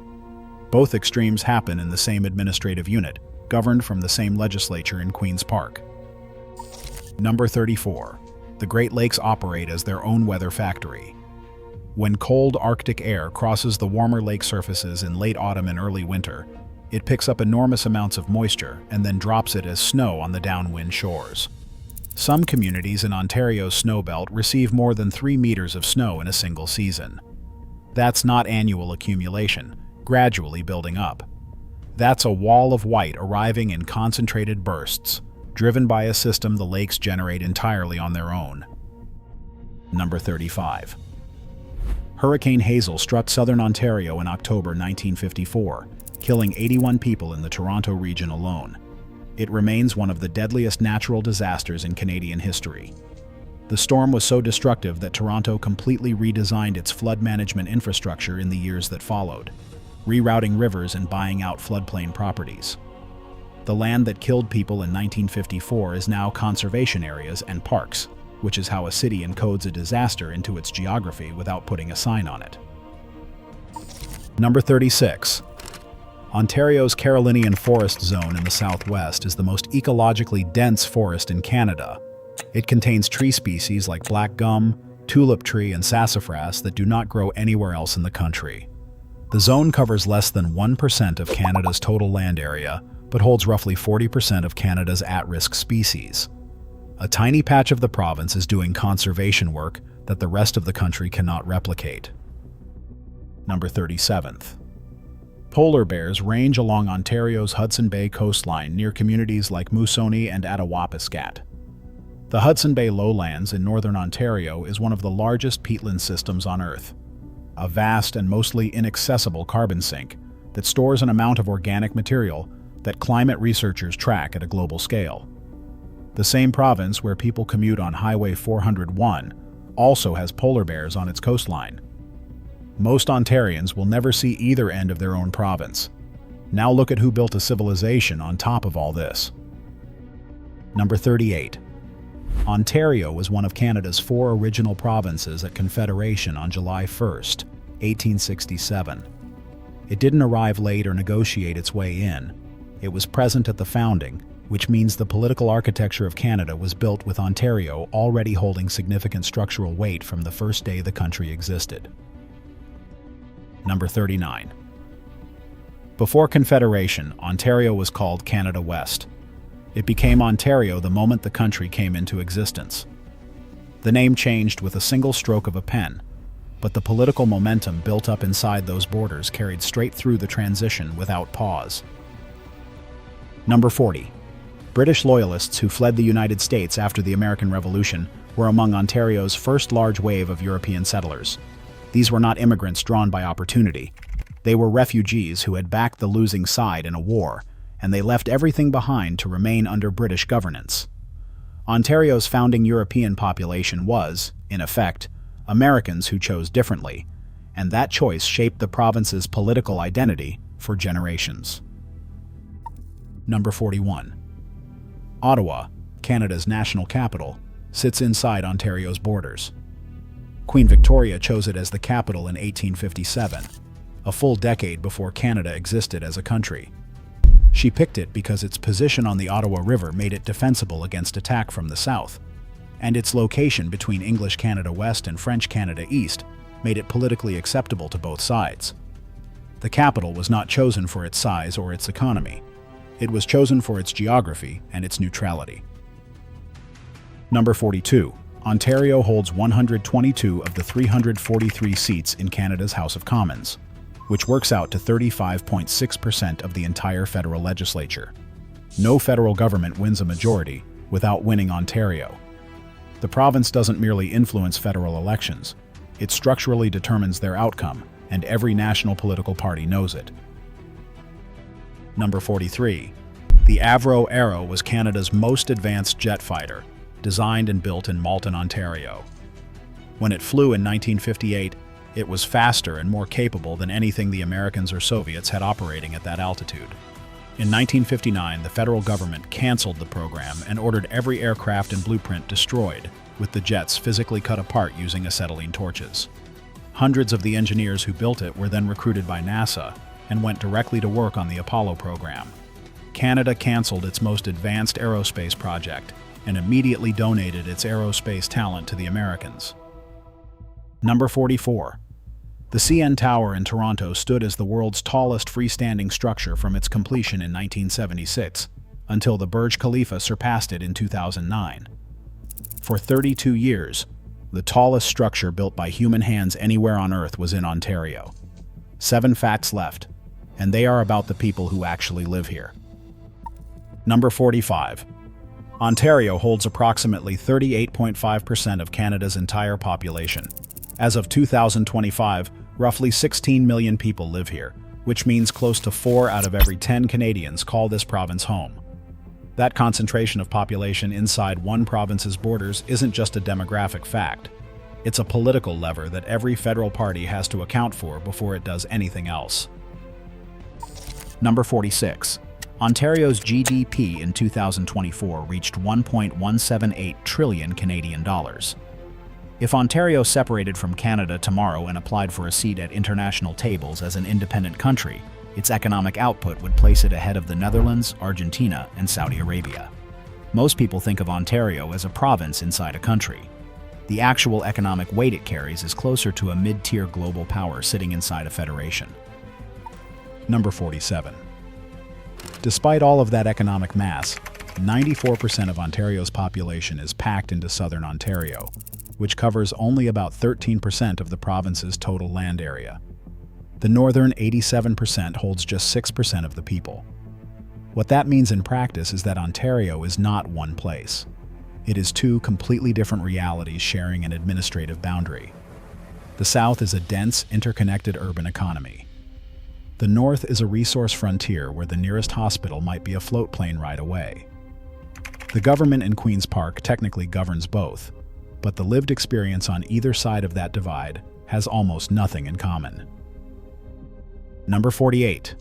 Both extremes happen in the same administrative unit, governed from the same legislature in Queen's Park. Number 34. The Great Lakes operate as their own weather factory. When cold Arctic air crosses the warmer lake surfaces in late autumn and early winter, it picks up enormous amounts of moisture and then drops it as snow on the downwind shores. Some communities in Ontario's snowbelt receive more than 3 meters of snow in a single season. That's not annual accumulation, gradually building up. That's a wall of white arriving in concentrated bursts, driven by a system the lakes generate entirely on their own. Number 35. Hurricane Hazel struck southern Ontario in October 1954, killing 81 people in the Toronto region alone. It remains one of the deadliest natural disasters in Canadian history. The storm was so destructive that Toronto completely redesigned its flood management infrastructure in the years that followed, rerouting rivers and buying out floodplain properties. The land that killed people in 1954 is now conservation areas and parks, which is how a city encodes a disaster into its geography without putting a sign on it. Number 36. Ontario's Carolinian Forest Zone in the southwest is the most ecologically dense forest in Canada. It contains tree species like black gum, tulip tree, and sassafras that do not grow anywhere else in the country. The zone covers less than 1% of Canada's total land area, but holds roughly 40% of Canada's at-risk species. A tiny patch of the province is doing conservation work that the rest of the country cannot replicate. Number 37th. Polar bears range along Ontario's Hudson Bay coastline near communities like Moosonee and Attawapiskat. The Hudson Bay lowlands in northern Ontario is one of the largest peatland systems on Earth, a vast and mostly inaccessible carbon sink that stores an amount of organic material that climate researchers track at a global scale. The same province where people commute on Highway 401 also has polar bears on its coastline. Most Ontarians will never see either end of their own province. Now look at who built a civilization on top of all this. Number 38. Ontario was one of Canada's 4 original provinces at Confederation on July 1st, 1867. It didn't arrive late or negotiate its way in. It was present at the founding, which means the political architecture of Canada was built with Ontario already holding significant structural weight from the first day the country existed. Number 39. Before Confederation, Ontario was called Canada West. It became Ontario the moment the country came into existence. The name changed with a single stroke of a pen, but the political momentum built up inside those borders carried straight through the transition without pause. Number 40. British loyalists who fled the United States after the American Revolution were among Ontario's first large wave of European settlers. These were not immigrants drawn by opportunity. They were refugees who had backed the losing side in a war, and they left everything behind to remain under British governance. Ontario's founding European population was, in effect, Americans who chose differently, and that choice shaped the province's political identity for generations. Number 41. Ottawa, Canada's national capital, sits inside Ontario's borders. Queen Victoria chose it as the capital in 1857, a full decade before Canada existed as a country. She picked it because its position on the Ottawa River made it defensible against attack from the south, and its location between English Canada West and French Canada East made it politically acceptable to both sides. The capital was not chosen for its size or its economy. It was chosen for its geography and its neutrality. Number 42. Ontario holds 122 of the 343 seats in Canada's House of Commons, which works out to 35.6% of the entire federal legislature. No federal government wins a majority without winning Ontario, The province doesn't merely influence federal elections, it structurally determines their outcome, and every national political party knows it. Number 43. The Avro Arrow was Canada's most advanced jet fighter, designed and built in Malton, Ontario. When it flew in 1958, it was faster and more capable than anything the Americans or Soviets had operating at that altitude. In 1959, the federal government canceled the program and ordered every aircraft and blueprint destroyed, with the jets physically cut apart using acetylene torches. Hundreds of the engineers who built it were then recruited by NASA and went directly to work on the Apollo program. Canada canceled its most advanced aerospace project and immediately donated its aerospace talent to the Americans. Number 44. The CN Tower in Toronto stood as the world's tallest freestanding structure from its completion in 1976, until the Burj Khalifa surpassed it in 2009. For 32 years, the tallest structure built by human hands anywhere on Earth was in Ontario. 7 facts left, and they are about the people who actually live here. Number 45. Ontario holds approximately 38.5% of Canada's entire population. As of 2025, roughly 16 million people live here, which means close to 4 out of every 10 Canadians call this province home. That concentration of population inside one province's borders isn't just a demographic fact. It's a political lever that every federal party has to account for before it does anything else. Number 46. Ontario's GDP in 2024 reached 1.178 trillion Canadian dollars. If Ontario separated from Canada tomorrow and applied for a seat at international tables as an independent country, its economic output would place it ahead of the Netherlands, Argentina, and Saudi Arabia. Most people think of Ontario as a province inside a country. The actual economic weight it carries is closer to a mid-tier global power sitting inside a federation. Number 47. Despite all of that economic mass, 94% of Ontario's population is packed into southern Ontario, which covers only about 13% of the province's total land area. The northern 87% holds just 6% of the people. What that means in practice is that Ontario is not one place. It is 2 completely different realities sharing an administrative boundary. The south is a dense, interconnected urban economy. The north is a resource frontier where the nearest hospital might be a float plane ride away. The government in Queen's Park technically governs both, but the lived experience on either side of that divide has almost nothing in common. Number 48.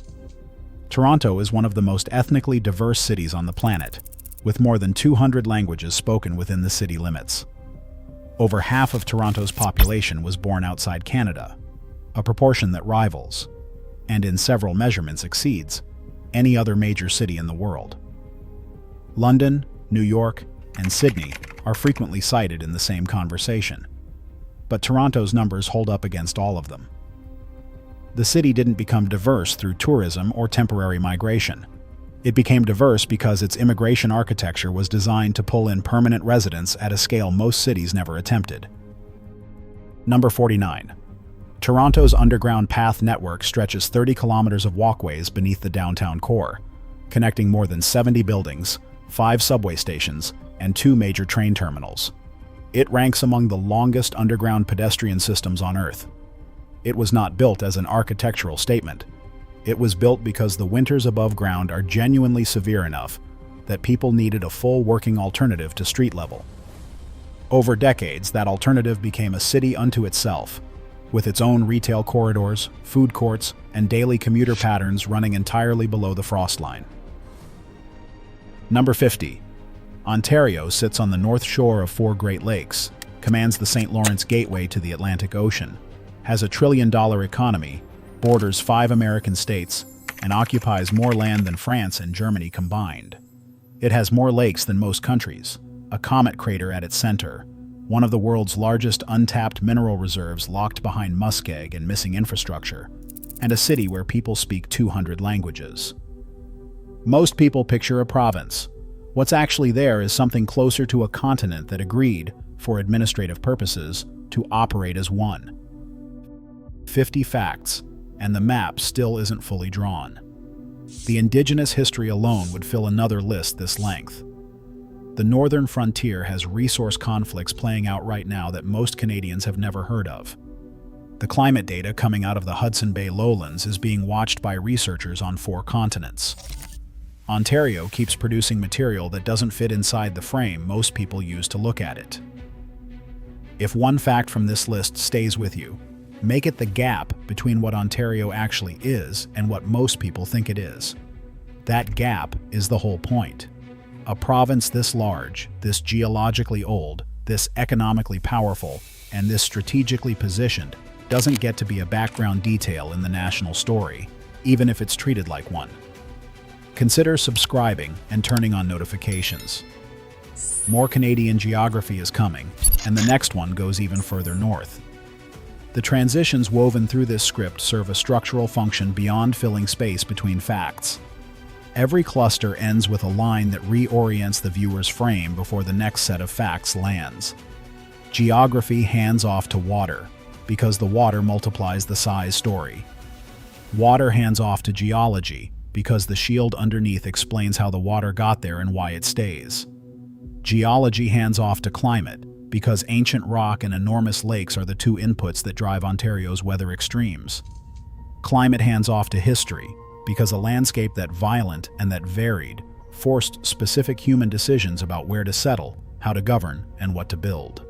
Toronto is one of the most ethnically diverse cities on the planet, with more than 200 languages spoken within the city limits. Over half of Toronto's population was born outside Canada, a proportion that rivals, and in several measurements exceeds, any other major city in the world. London, New York, and Sydney are frequently cited in the same conversation, but Toronto's numbers hold up against all of them. The city didn't become diverse through tourism or temporary migration. It became diverse because its immigration architecture was designed to pull in permanent residents at a scale most cities never attempted. Number 49. Toronto's underground path network stretches 30 kilometers of walkways beneath the downtown core, connecting more than 70 buildings, 5 subway stations, and 2 major train terminals. It ranks among the longest underground pedestrian systems on Earth. It was not built as an architectural statement. It was built because the winters above ground are genuinely severe enough that people needed a full working alternative to street level. Over decades, that alternative became a city unto itself, with its own retail corridors, food courts, and daily commuter patterns running entirely below the frost line. Number 50. Ontario sits on the north shore of 4 Great Lakes, commands the St. Lawrence Gateway to the Atlantic Ocean, has a $1 trillion economy, borders 5 American states, and occupies more land than France and Germany combined. It has more lakes than most countries, a comet crater at its center, one of the world's largest untapped mineral reserves locked behind muskeg and missing infrastructure, and a city where people speak 200 languages. Most people picture a province. What's actually there is something closer to a continent that agreed, for administrative purposes, to operate as one. 50 facts, and the map still isn't fully drawn. The indigenous history alone would fill another list this length. The northern frontier has resource conflicts playing out right now that most Canadians have never heard of. The climate data coming out of the Hudson Bay lowlands is being watched by researchers on 4 continents. Ontario keeps producing material that doesn't fit inside the frame most people use to look at it. If one fact from this list stays with you, make it the gap between what Ontario actually is and what most people think it is. That gap is the whole point. A province this large, this geologically old, this economically powerful, and this strategically positioned doesn't get to be a background detail in the national story, even if it's treated like one. Consider subscribing and turning on notifications. More Canadian geography is coming, and the next one goes even further north. The transitions woven through this script serve a structural function beyond filling space between facts. Every cluster ends with a line that reorients the viewer's frame before the next set of facts lands. Geography hands off to water, because the water multiplies the size story. Water hands off to geology, because the shield underneath explains how the water got there and why it stays. Geology hands off to climate, because ancient rock and enormous lakes are the 2 inputs that drive Ontario's weather extremes. Climate hands off to history, because a landscape that violent and that varied forced specific human decisions about where to settle, how to govern, and what to build.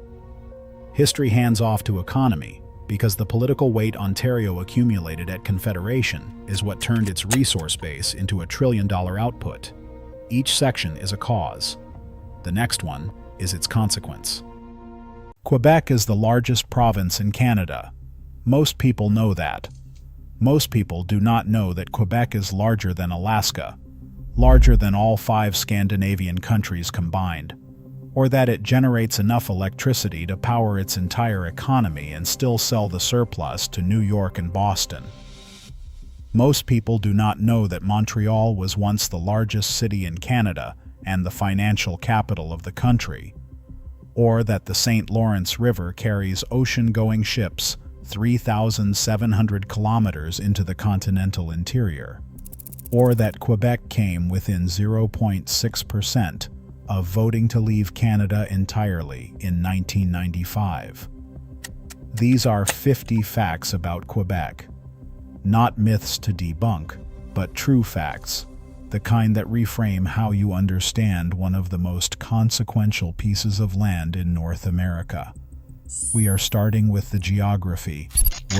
History hands off to economy, because the political weight Ontario accumulated at Confederation is what turned its resource base into a $1 trillion output. Each section is a cause. The next one is its consequence. Quebec is the largest province in Canada. Most people know that. Most people do not know that Quebec is larger than Alaska, larger than all 5 Scandinavian countries combined, or that it generates enough electricity to power its entire economy and still sell the surplus to New York and Boston. Most people do not know that Montreal was once the largest city in Canada and the financial capital of the country, or that the St. Lawrence River carries ocean-going ships 3,700 kilometers into the continental interior, or that Quebec came within 0.6% of voting to leave Canada entirely in 1995. These are 50 facts about Quebec. Not myths to debunk, but true facts, the kind that reframe how you understand one of the most consequential pieces of land in North America. We are starting with the geography,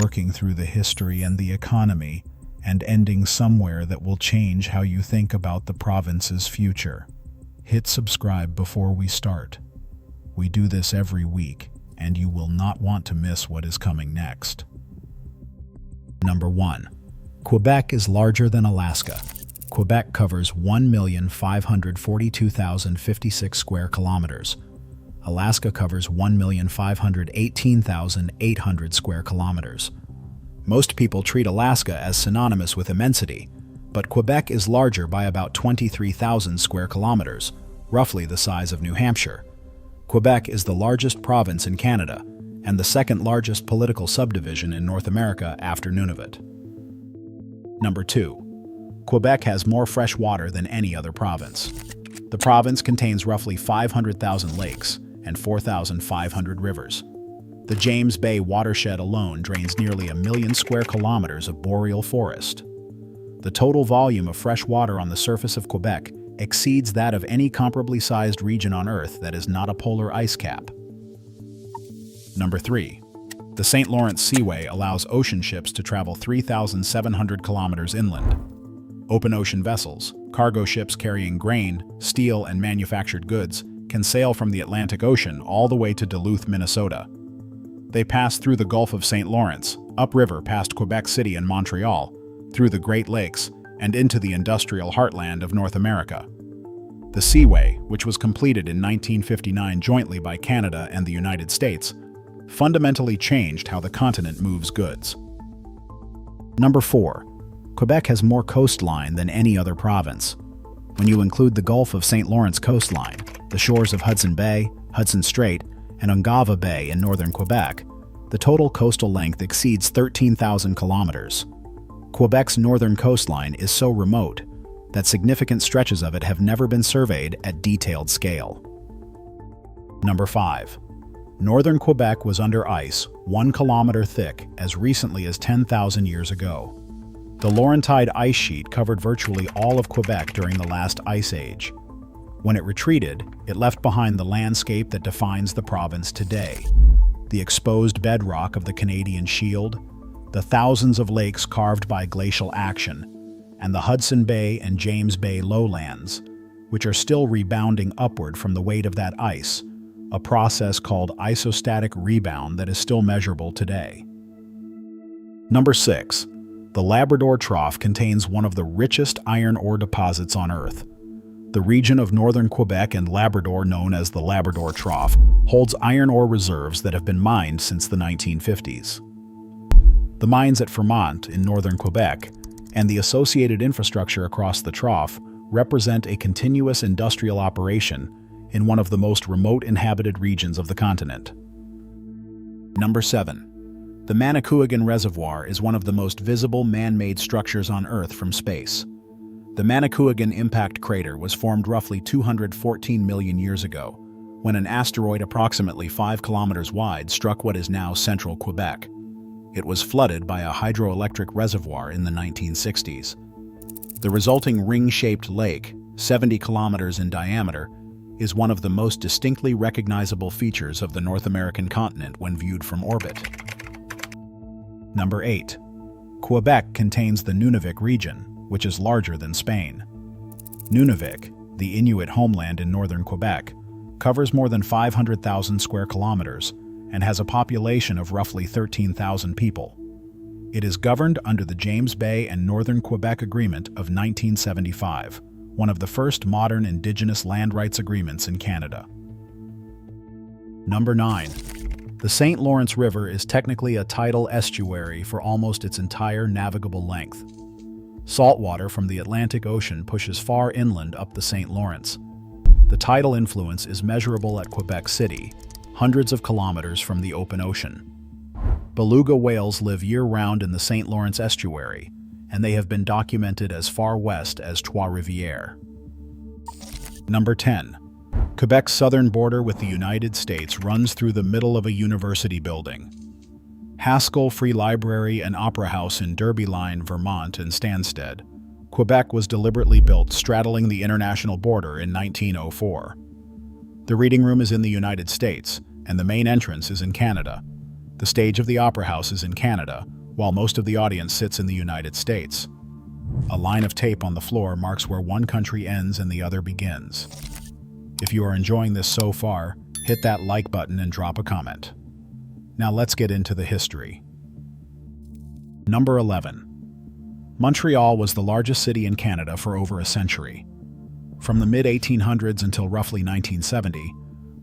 working through the history and the economy, and ending somewhere that will change how you think about the province's future. Hit subscribe before we start. We do this every week, and you will not want to miss what is coming next. Number 1. Quebec is larger than Alaska. Quebec covers 1,542,056 square kilometers. Alaska covers 1,518,800 square kilometers. Most people treat Alaska as synonymous with immensity, but Quebec is larger by about 23,000 square kilometers, roughly the size of New Hampshire. Quebec is the largest province in Canada and the second largest political subdivision in North America after Nunavut. Number 2. Quebec has more fresh water than any other province. The province contains roughly 500,000 lakes and 4,500 rivers. The James Bay watershed alone drains nearly 1 million square kilometers of boreal forest. The total volume of fresh water on the surface of Quebec exceeds that of any comparably sized region on Earth that is not a polar ice cap. Number 3. The St. Lawrence Seaway allows ocean ships to travel 3,700 kilometers inland. Open ocean vessels, cargo ships carrying grain, steel, and manufactured goods, can sail from the Atlantic Ocean all the way to Duluth, Minnesota. They pass through the Gulf of St. Lawrence, upriver past Quebec City and Montreal, through the Great Lakes, and into the industrial heartland of North America. The Seaway, which was completed in 1959 jointly by Canada and the United States, fundamentally changed how the continent moves goods. Number 4. Quebec has more coastline than any other province. When you include the Gulf of St. Lawrence coastline, the shores of Hudson Bay, Hudson Strait, and Ungava Bay in northern Quebec, the total coastal length exceeds 13,000 kilometers. Quebec's northern coastline is so remote that significant stretches of it have never been surveyed at detailed scale. Number 5. Northern Quebec was under ice, 1 kilometer thick, as recently as 10,000 years ago. The Laurentide ice sheet covered virtually all of Quebec during the last ice age. When it retreated, it left behind the landscape that defines the province today. The exposed bedrock of the Canadian Shield, the thousands of lakes carved by glacial action, and the Hudson Bay and James Bay lowlands, which are still rebounding upward from the weight of that ice, a process called isostatic rebound that is still measurable today. Number 6. The Labrador Trough contains one of the richest iron ore deposits on Earth. The region of northern Quebec and Labrador, known as the Labrador Trough, holds iron ore reserves that have been mined since the 1950s. The mines at Fremont in northern Quebec and the associated infrastructure across the trough represent a continuous industrial operation in one of the most remote inhabited regions of the continent. Number 7. The Manicouagan Reservoir is one of the most visible man-made structures on Earth from space. The Manicouagan impact crater was formed roughly 214 million years ago, when an asteroid approximately 5 kilometers wide struck what is now central Quebec. It was flooded by a hydroelectric reservoir in the 1960s. The resulting ring-shaped lake, 70 kilometers in diameter, is one of the most distinctly recognizable features of the North American continent when viewed from orbit. Number 8. Quebec contains the Nunavik region, which is larger than Spain. Nunavik, the Inuit homeland in northern Quebec, covers more than 500,000 square kilometers and has a population of roughly 13,000 people. It is governed under the James Bay and Northern Quebec Agreement of 1975, one of the first modern Indigenous land rights agreements in Canada. Number 9. The St. Lawrence River is technically a tidal estuary for almost its entire navigable length. Saltwater from the Atlantic Ocean pushes far inland up the St. Lawrence. The tidal influence is measurable at Quebec City, hundreds of kilometers from the open ocean. Beluga whales live year-round in the St. Lawrence estuary, and they have been documented as far west as Trois-Rivières. Number 10. Quebec's southern border with the United States runs through the middle of a university building. Haskell Free Library and Opera House in Derby Line, Vermont and Stansted, Quebec was deliberately built straddling the international border in 1904. The reading room is in the United States, and the main entrance is in Canada. The stage of the Opera House is in Canada, while most of the audience sits in the United States. A line of tape on the floor marks where one country ends and the other begins. If you are enjoying this so far, hit that like button and drop a comment. Now let's get into the history. Number 11. Montreal was the largest city in Canada for over a century. From the mid-1800s until roughly 1970,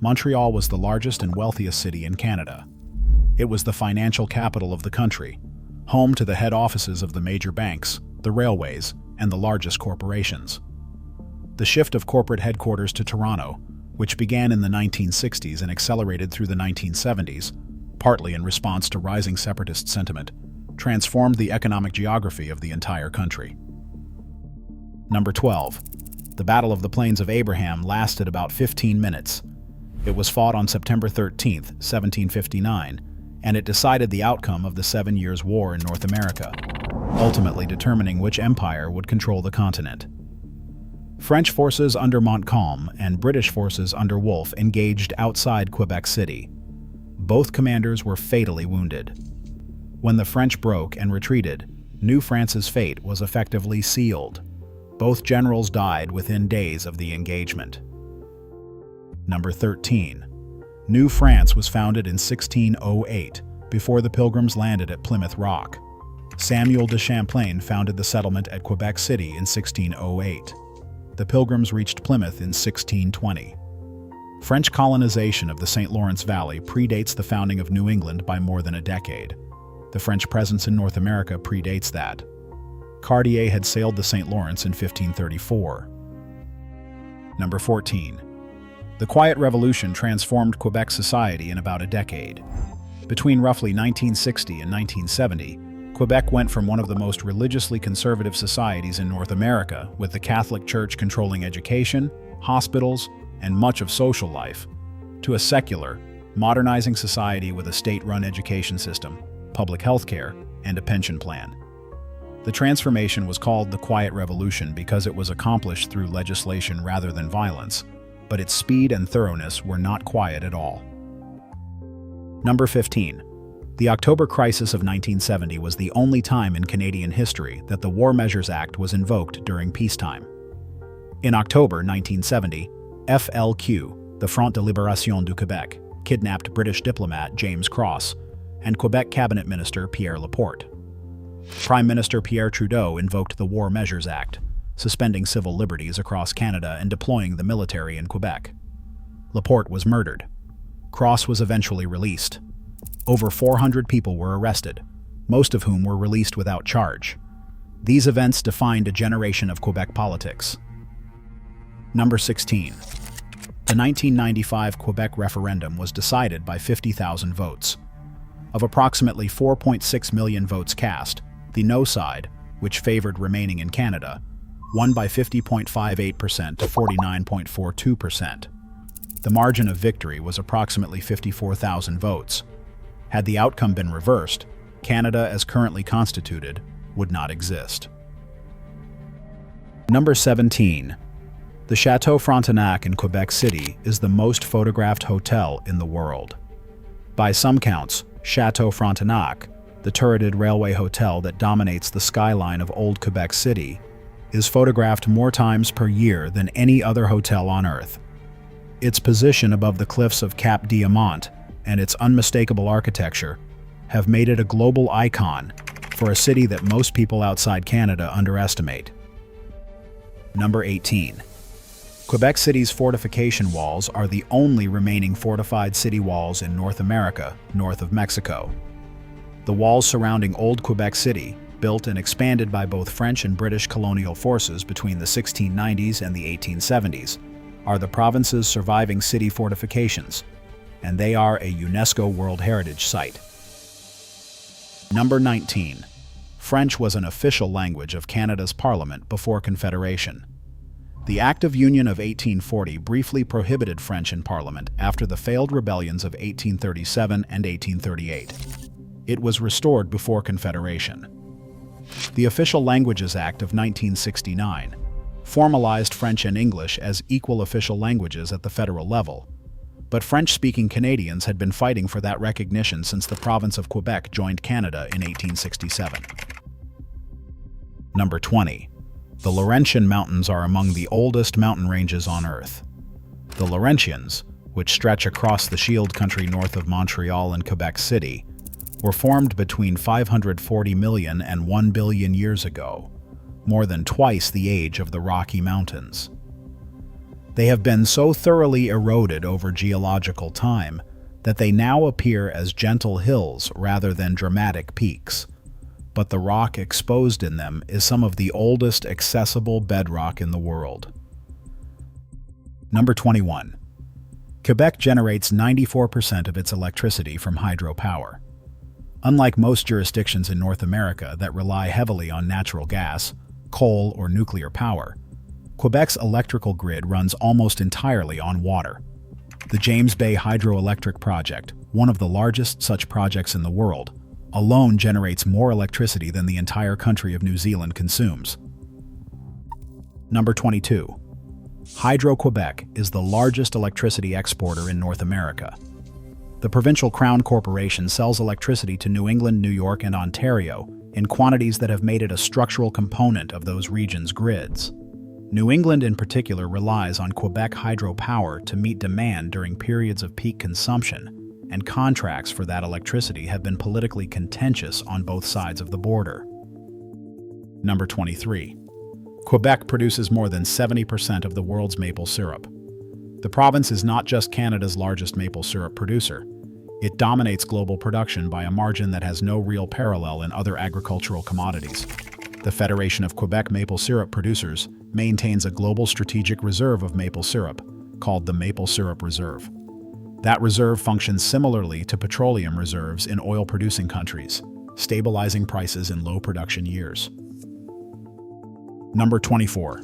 Montreal was the largest and wealthiest city in Canada. It was the financial capital of the country, home to the head offices of the major banks, the railways, and the largest corporations. The shift of corporate headquarters to Toronto, which began in the 1960s and accelerated through the 1970s, partly in response to rising separatist sentiment, transformed the economic geography of the entire country. Number 12. The Battle of the Plains of Abraham lasted about 15 minutes. It was fought on September 13, 1759, and it decided the outcome of the 7 Years' War in North America, ultimately determining which empire would control the continent. French forces under Montcalm and British forces under Wolfe engaged outside Quebec City. Both commanders were fatally wounded. When the French broke and retreated, New France's fate was effectively sealed. Both generals died within days of the engagement. Number 13. New France was founded in 1608, before the Pilgrims landed at Plymouth Rock. Samuel de Champlain founded the settlement at Quebec City in 1608. The Pilgrims reached Plymouth in 1620. French colonization of the St. Lawrence Valley predates the founding of New England by more than a decade. The French presence in North America predates that. Cartier had sailed the St. Lawrence in 1534. Number 14. The Quiet Revolution transformed Quebec society in about a decade. Between roughly 1960 and 1970, Quebec went from one of the most religiously conservative societies in North America, with the Catholic Church controlling education, hospitals, and much of social life, to a secular, modernizing society with a state-run education system, public health care, and a pension plan. The transformation was called the Quiet Revolution because it was accomplished through legislation rather than violence, but its speed and thoroughness were not quiet at all. Number 15. The October Crisis of 1970 was the only time in Canadian history that the War Measures Act was invoked during peacetime. In October 1970, FLQ, the Front de Libération du Québec, kidnapped British diplomat James Cross and Quebec Cabinet Minister Pierre Laporte. Prime Minister Pierre Trudeau invoked the War Measures Act, suspending civil liberties across Canada and deploying the military in Quebec. Laporte was murdered. Cross was eventually released. Over 400 people were arrested, most of whom were released without charge. These events defined a generation of Quebec politics. Number 16. The 1995 Quebec referendum was decided by 50,000 votes. Of approximately 4.6 million votes cast, the no side, which favored remaining in Canada, won by 50.58% to 49.42%. The margin of victory was approximately 54,000 votes. Had the outcome been reversed, Canada as currently constituted would not exist. Number 17. The Chateau Frontenac in Quebec City is the most photographed hotel in the world. By some counts, Chateau Frontenac, the turreted railway hotel that dominates the skyline of Old Quebec City, is photographed more times per year than any other hotel on Earth. Its position above the cliffs of Cap Diamant and its unmistakable architecture have made it a global icon for a city that most people outside Canada underestimate. Number 18. Quebec City's fortification walls are the only remaining fortified city walls in North America, north of Mexico. The walls surrounding Old Quebec City, built and expanded by both French and British colonial forces between the 1690s and the 1870s, are the province's surviving city fortifications, and they are a UNESCO World Heritage Site. Number 19. French was an official language of Canada's Parliament before Confederation. The Act of Union of 1840 briefly prohibited French in Parliament after the failed rebellions of 1837 and 1838. It was restored before Confederation. The Official Languages Act of 1969 formalized French and English as equal official languages at the federal level, but French-speaking Canadians had been fighting for that recognition since the province of Quebec joined Canada in 1867. Number 20. The Laurentian Mountains are among the oldest mountain ranges on Earth. The Laurentians, which stretch across the Shield Country north of Montreal and Quebec City, were formed between 540 million and 1 billion years ago, more than twice the age of the Rocky Mountains. They have been so thoroughly eroded over geological time that they now appear as gentle hills rather than dramatic peaks, but the rock exposed in them is some of the oldest accessible bedrock in the world. Number 21. Quebec generates 94% of its electricity from hydropower. Unlike most jurisdictions in North America that rely heavily on natural gas, coal, or nuclear power, Quebec's electrical grid runs almost entirely on water. The James Bay Hydroelectric Project, one of the largest such projects in the world, alone generates more electricity than the entire country of New Zealand consumes. Number 22. Hydro-Quebec is the largest electricity exporter in North America. The provincial Crown Corporation sells electricity to New England, New York, and Ontario in quantities that have made it a structural component of those regions' grids. New England in particular relies on Quebec hydropower to meet demand during periods of peak consumption, and contracts for that electricity have been politically contentious on both sides of the border. Number 23. Quebec produces more than 70% of the world's maple syrup. The province is not just Canada's largest maple syrup producer. It dominates global production by a margin that has no real parallel in other agricultural commodities. The Federation of Quebec Maple Syrup Producers maintains a global strategic reserve of maple syrup, called the Maple Syrup Reserve. That reserve functions similarly to petroleum reserves in oil-producing countries, stabilizing prices in low production years. Number 24.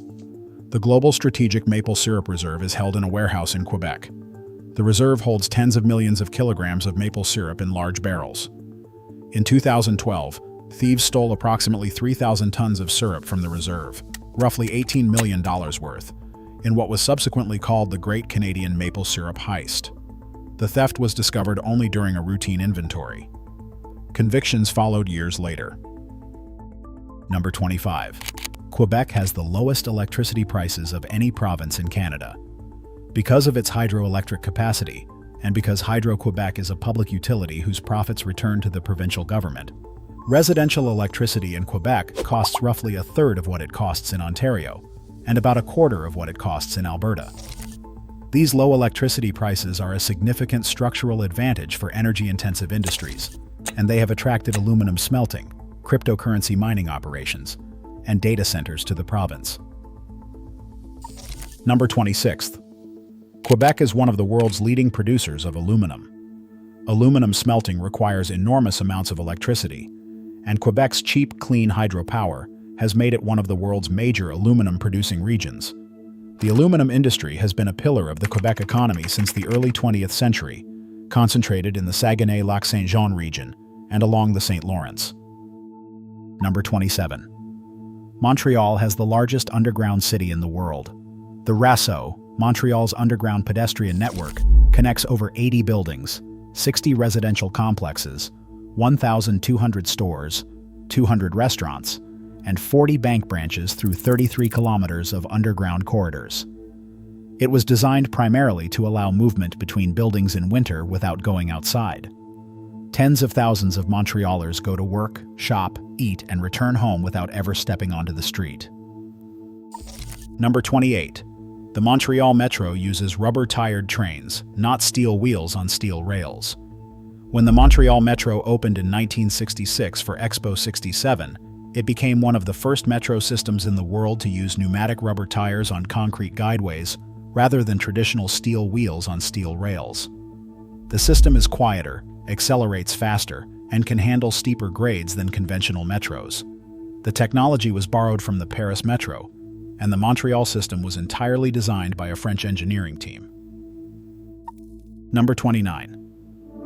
The Global Strategic Maple Syrup Reserve is held in a warehouse in Quebec. The The reserve holds tens of millions of kilograms of maple syrup in large barrels. In 2012, thieves stole approximately 3,000 tons of syrup from the reserve, roughly $18 million worth, in what was subsequently called the Great Canadian Maple Syrup Heist. The theft was discovered only during a routine inventory. Convictions followed years later. Number 25. Quebec has the lowest electricity prices of any province in Canada. Because of its hydroelectric capacity, and because Hydro-Quebec is a public utility whose profits return to the provincial government, residential electricity in Quebec costs roughly a third of what it costs in Ontario, and about a quarter of what it costs in Alberta. These low electricity prices are a significant structural advantage for energy-intensive industries, and they have attracted aluminum smelting, cryptocurrency mining operations, and data centers to the province. Number 26. Quebec is one of the world's leading producers of aluminum. Aluminum smelting requires enormous amounts of electricity, and Quebec's cheap, clean hydropower has made it one of the world's major aluminum-producing regions. The aluminum industry has been a pillar of the Quebec economy since the early 20th century, concentrated in the Saguenay-Lac-Saint-Jean region and along the St. Lawrence. Number 27. Montreal has the largest underground city in the world. The RASO, Montreal's underground pedestrian network, connects over 80 buildings, 60 residential complexes, 1,200 stores, 200 restaurants, and 40 bank branches through 33 kilometers of underground corridors. It was designed primarily to allow movement between buildings in winter without going outside. Tens of thousands of Montrealers go to work, shop, eat, and return home without ever stepping onto the street. Number 28. The Montreal Metro uses rubber-tired trains, not steel wheels on steel rails. When the Montreal Metro opened in 1966 for Expo 67, it became one of the first metro systems in the world to use pneumatic rubber tires on concrete guideways rather than traditional steel wheels on steel rails. The system is quieter, accelerates faster, and can handle steeper grades than conventional metros. The technology was borrowed from the Paris Metro, and the Montreal system was entirely designed by a French engineering team. Number 29.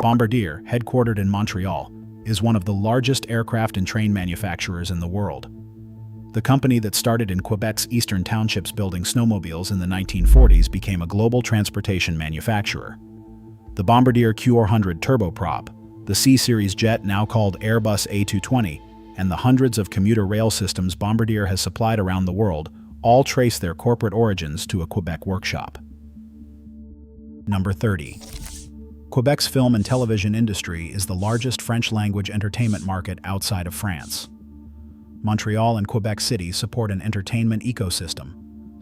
Bombardier, headquartered in Montreal, is one of the largest aircraft and train manufacturers in the world. The company that started in Quebec's eastern townships building snowmobiles in the 1940s became a global transportation manufacturer. The Bombardier Q400 turboprop, the C-Series jet now called Airbus A220, and the hundreds of commuter rail systems Bombardier has supplied around the world all trace their corporate origins to a Quebec workshop. Number 30. Quebec's film and television industry is the largest French-language entertainment market outside of France. Montreal and Quebec City support an entertainment ecosystem,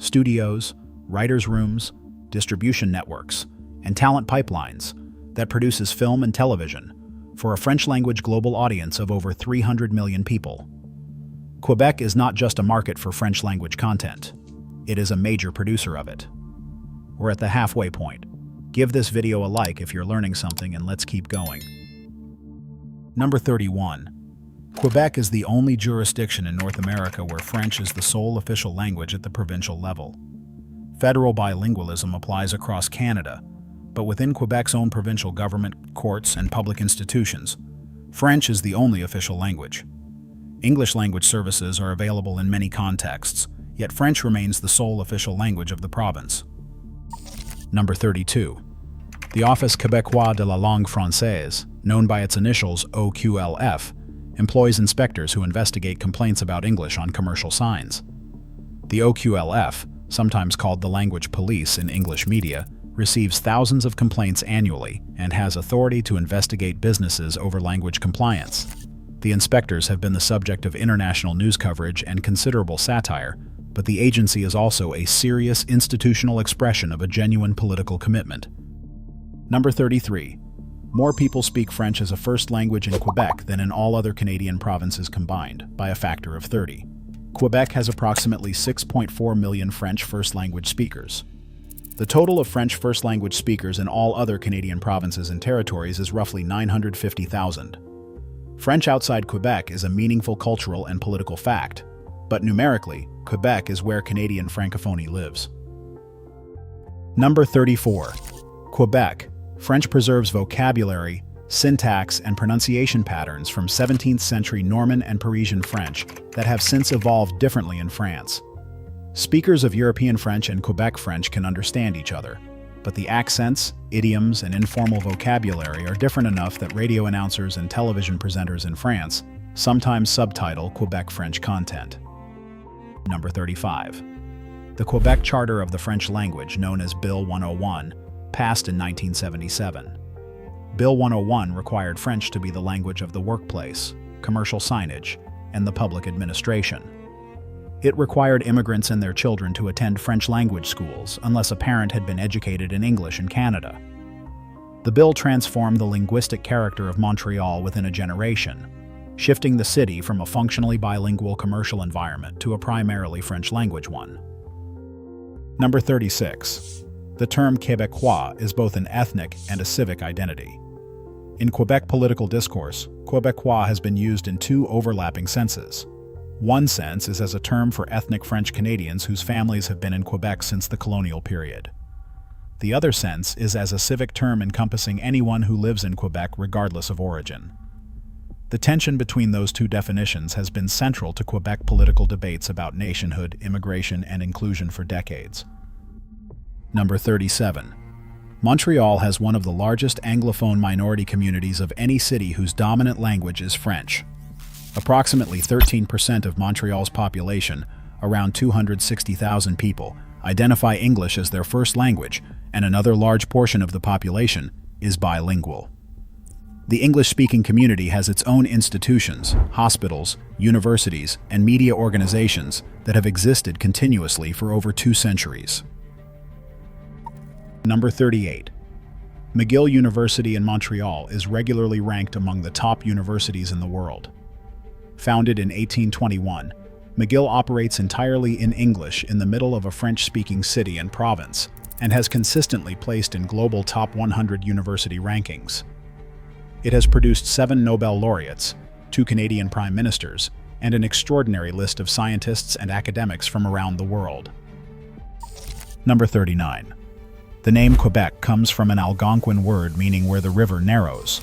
studios, writers' rooms, distribution networks, and talent pipelines that produces film and television for a French-language global audience of over 300 million people. Quebec is not just a market for French-language content. It is a major producer of it. We're at the halfway point. Give this video a like if you're learning something, and let's keep going. Number 31. Quebec is the only jurisdiction in North America where French is the sole official language at the provincial level. Federal bilingualism applies across Canada, but within Quebec's own provincial government, courts, and public institutions, French is the only official language. English language services are available in many contexts, yet French remains the sole official language of the province. Number 32. The Office Québécois de la Langue Française, known by its initials OQLF, employs inspectors who investigate complaints about English on commercial signs. The OQLF, sometimes called the language police in English media, receives thousands of complaints annually and has authority to investigate businesses over language compliance. The inspectors have been the subject of international news coverage and considerable satire, but the agency is also a serious institutional expression of a genuine political commitment. Number 33. More people speak French as a first language in Quebec than in all other Canadian provinces combined, by a factor of 30. Quebec has approximately 6.4 million French first-language speakers. The total of French first-language speakers in all other Canadian provinces and territories is roughly 950,000. French outside Quebec is a meaningful cultural and political fact, but numerically, Quebec is where Canadian Francophonie lives. Number 34. Quebec. French preserves vocabulary, syntax, and pronunciation patterns from 17th century Norman and Parisian French that have since evolved differently in France. Speakers of European French and Quebec French can understand each other, but the accents, idioms, and informal vocabulary are different enough that radio announcers and television presenters in France sometimes subtitle Quebec French content. Number 35. The Quebec Charter of the French Language, known as Bill 101, passed in 1977. Bill 101 required French to be the language of the workplace, commercial signage, and the public administration. It required immigrants and their children to attend French language schools unless a parent had been educated in English in Canada. The bill transformed the linguistic character of Montreal within a generation, shifting the city from a functionally bilingual commercial environment to a primarily French language one. Number 36. The term Québécois is both an ethnic and a civic identity. In Quebec political discourse, Québécois has been used in two overlapping senses. One sense is as a term for ethnic French Canadians whose families have been in Quebec since the colonial period. The other sense is as a civic term encompassing anyone who lives in Quebec regardless of origin. The tension between those two definitions has been central to Quebec political debates about nationhood, immigration, and inclusion for decades. Number 37. Montreal has one of the largest Anglophone minority communities of any city whose dominant language is French. Approximately 13% of Montreal's population, around 260,000 people, identify English as their first language, and another large portion of the population is bilingual. The English-speaking community has its own institutions, hospitals, universities, and media organizations that have existed continuously for over 2 centuries. Number 38. McGill University in Montreal is regularly ranked among the top universities in the world. Founded in 1821, McGill operates entirely in English in the middle of a French-speaking city and province, and has consistently placed in global top 100 university rankings. It has produced 7 Nobel laureates, 2 Canadian prime ministers, and an extraordinary list of scientists and academics from around the world. Number 39. The name Quebec comes from an Algonquin word meaning where the river narrows.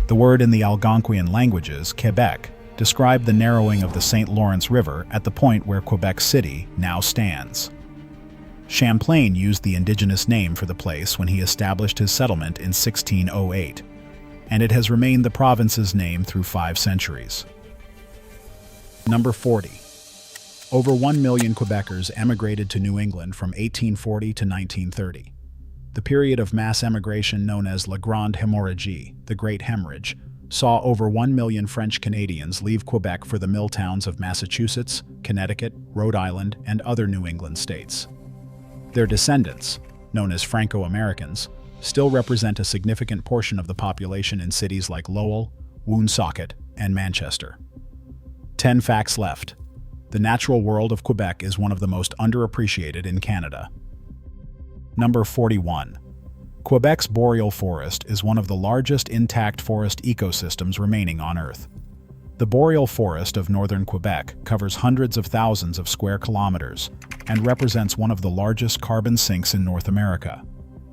The word in the Algonquian languages, Quebec, described the narrowing of the St. Lawrence River at the point where Quebec City now stands. Champlain used the indigenous name for the place when he established his settlement in 1608, and it has remained the province's name through 5 centuries. Number 40. Over 1 million Quebecers emigrated to New England from 1840 to 1930. The period of mass emigration known as La Grande Hémorragie, the Great Hemorrhage, saw over 1 million French Canadians leave Quebec for the mill towns of Massachusetts, Connecticut, Rhode Island, and other New England states. Their descendants, known as Franco-Americans, still represent a significant portion of the population in cities like Lowell, Woonsocket, and Manchester. 10 facts left. The natural world of Quebec is one of the most underappreciated in Canada. Number 41. Quebec's boreal forest is one of the largest intact forest ecosystems remaining on Earth. The boreal forest of northern Quebec covers hundreds of thousands of square kilometers and represents one of the largest carbon sinks in North America.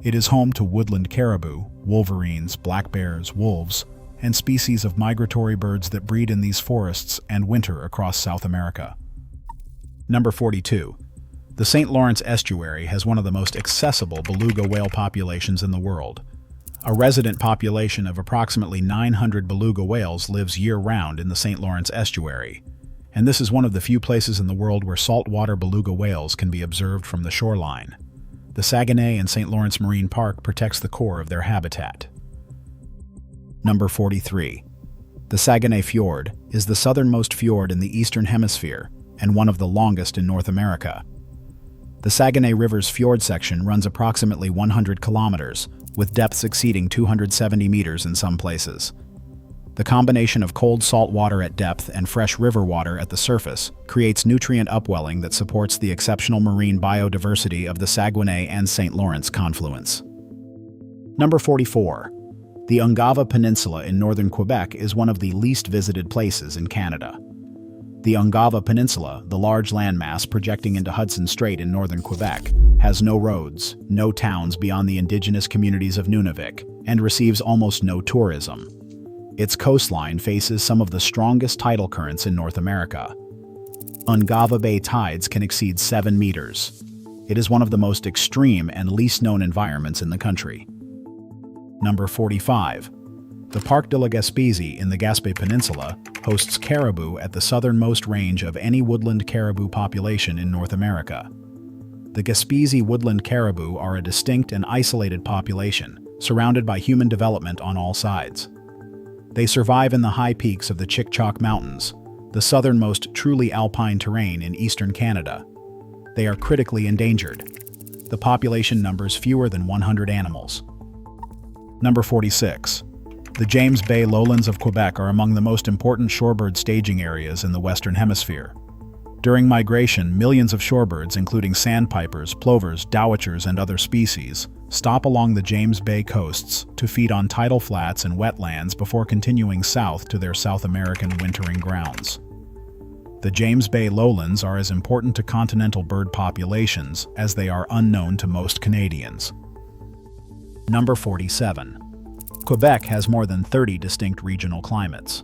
It is home to woodland caribou, wolverines, black bears, wolves, and species of migratory birds that breed in these forests and winter across South America. Number 42. The St. Lawrence Estuary has one of the most accessible beluga whale populations in the world. A resident population of approximately 900 beluga whales lives year-round in the St. Lawrence Estuary, and this is one of the few places in the world where saltwater beluga whales can be observed from the shoreline. The Saguenay and St. Lawrence Marine Park protects the core of their habitat. Number 43. The Saguenay Fjord is the southernmost fjord in the Eastern Hemisphere and one of the longest in North America. The Saguenay River's fjord section runs approximately 100 kilometers, with depths exceeding 270 meters in some places. The combination of cold salt water at depth and fresh river water at the surface creates nutrient upwelling that supports the exceptional marine biodiversity of the Saguenay and St. Lawrence confluence. Number 44. The Ungava Peninsula in northern Quebec is one of the least visited places in Canada. The Ungava Peninsula, the large landmass projecting into Hudson Strait in northern Quebec, has no roads, no towns beyond the indigenous communities of Nunavik, and receives almost no tourism. Its coastline faces some of the strongest tidal currents in North America. Ungava Bay tides can exceed 7 meters. It is one of the most extreme and least known environments in the country. Number 45. The Parc de la Gaspésie in the Gaspé Peninsula hosts caribou at the southernmost range of any woodland caribou population in North America. The Gaspésie woodland caribou are a distinct and isolated population, surrounded by human development on all sides. They survive in the high peaks of the Chic-Choc Mountains, the southernmost truly alpine terrain in eastern Canada. They are critically endangered. The population numbers fewer than 100 animals. Number 46. The James Bay lowlands of Quebec are among the most important shorebird staging areas in the Western Hemisphere. During migration, millions of shorebirds, including sandpipers, plovers, dowitchers, and other species, stop along the James Bay coasts to feed on tidal flats and wetlands before continuing south to their South American wintering grounds. The James Bay lowlands are as important to continental bird populations as they are unknown to most Canadians. Number 47. Quebec has more than 30 distinct regional climates.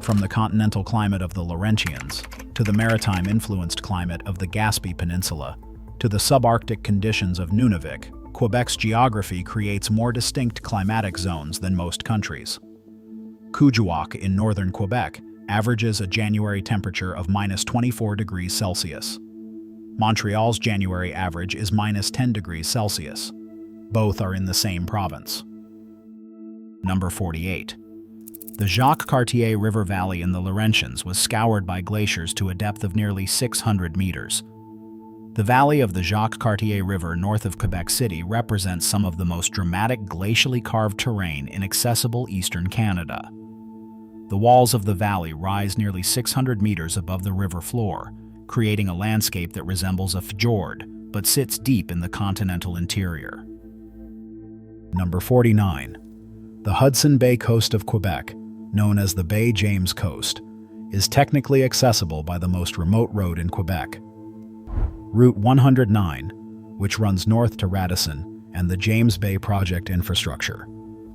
From the continental climate of the Laurentians, to the maritime-influenced climate of the Gaspé Peninsula, to the subarctic conditions of Nunavik, Quebec's geography creates more distinct climatic zones than most countries. Kuujjuaq in northern Quebec averages a January temperature of -24 degrees Celsius. Montreal's January average is -10 degrees Celsius. Both are in the same province. Number 48. The Jacques-Cartier River Valley in the Laurentians was scoured by glaciers to a depth of nearly 600 meters. The valley of the Jacques-Cartier River north of Quebec City represents some of the most dramatic glacially carved terrain in accessible eastern Canada. The walls of the valley rise nearly 600 meters above the river floor, creating a landscape that resembles a fjord, but sits deep in the continental interior. Number 49. The Hudson Bay coast of Quebec, known as the Bay James Coast, is technically accessible by the most remote road in Quebec. Route 109, which runs north to Radisson and the James Bay Project infrastructure,